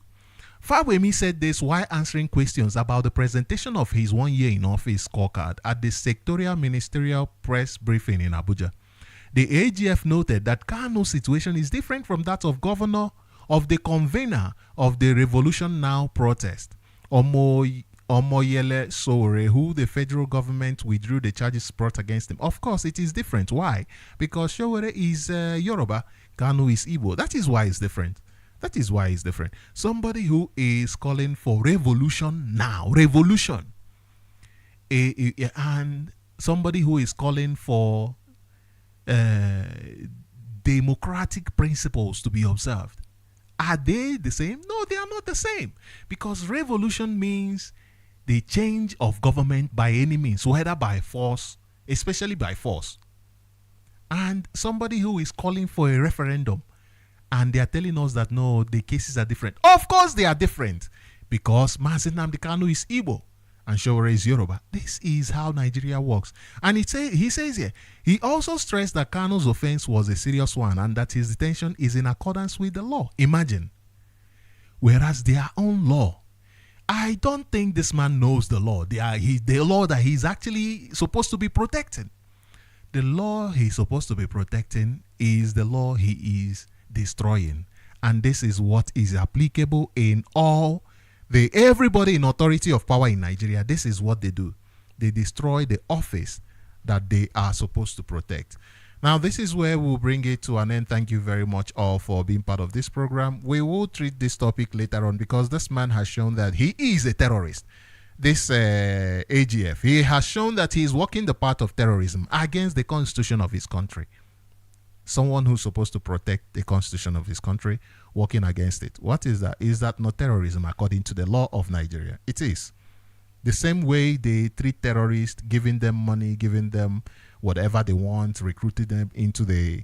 Fagbemi said this while answering questions about the presentation of his 1 year in office scorecard at the sectorial ministerial press briefing in Abuja. The AGF noted that Kanu's situation is different from that of the convener of the Revolution Now protest, Omoyele Sowore, who the federal government withdrew the charges brought against him. Of course, it is different. Why? Because Sowore is Yoruba, Kanu is Igbo. That is why it's different. Somebody who is calling for revolution now, and somebody who is calling for democratic principles to be observed. Are they the same? No, they are not the same. Because revolution means the change of government by any means, whether by force, especially by force. and somebody who is calling for a referendum, and they are telling us that no, the cases are different. Of course they are different, because Mazi Nnamdi Kanu is Igbo and Showore is Yoruba. This is how Nigeria works. And he says here, he also stressed that Kanu's offense was a serious one and that his detention is in accordance with the law. Imagine. Whereas their own law, I don't think this man knows the law. The law that he's actually supposed to be protecting. The law he's supposed to be protecting is the law he is destroying. And this is what is applicable in all everybody in authority of power in Nigeria. This is what they do. They destroy the office that they are supposed to protect. Now, this is where we'll bring it to an end. Thank you very much all for being part of this program. We will treat this topic later on because this man has shown that he is a terrorist. This AGF, he has shown that he is walking the path of terrorism against the constitution of his country. Someone who's supposed to protect the constitution of his country, working against it. What is that? Is that not terrorism according to the law of Nigeria? It is. The same way they treat terrorists, giving them money, giving them whatever they want, recruiting them into the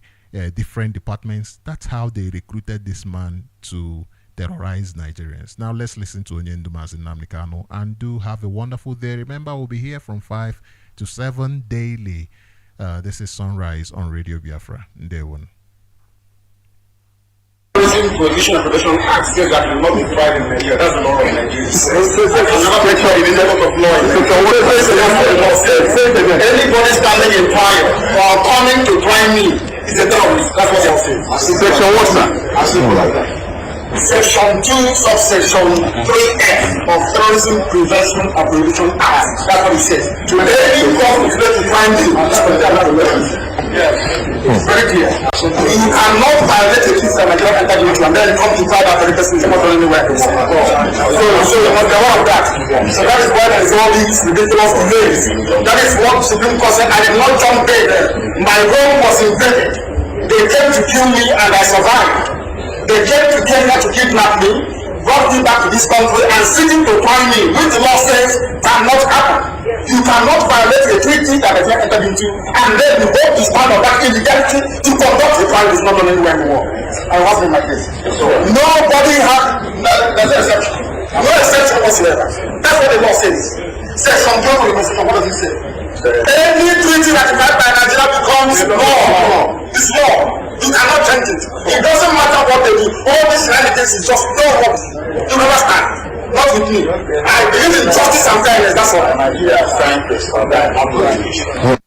different departments. That's how they recruited this man to terrorize Nigerians. Now let's listen to Onyendu Mazi Nnamdi Kanu and do have a wonderful day. Remember, we'll be here from 5 to 7 daily. This is Sunrise on Radio Biafra. Ndewon. Prohibition and Protection Act says that will not be tried in Nigeria. That's the law of Nigeria. Anybody standing in trial or coming to try me is a terrorist. That's what you're saying. Section what, sir? Section 2, subsection 3F of Terrorism Prevention and Prohibition Act. That's what it says. Any court is going to find you. It's very clear. You cannot violate a peace and Nigeria enter the and then come to try that very person is not going anywhere. So you must be aware of that. So that is why there is all these ridiculous delays. That is what Supreme Court said. I did not jump in. My role was invaded. They came to kill me and I survived. They came to Kenya to kidnap me, brought me back to this country and seeking to try me, which the law says cannot happen. You cannot violate a treaty that has not entered into, and then you hope to stand on that illegality to conduct a trial is not done anywhere in the world. I was in my case. Nobody had, there's no exception. No exception whatsoever. That's what the law says. Section 12 of the Constitution, what does it say? Any treaty that is had by Nigeria becomes law. It's law. You cannot change it. It doesn't matter what they do. All these realities is just no work. You understand? Not with me. I believe in justice and fairness. That's all.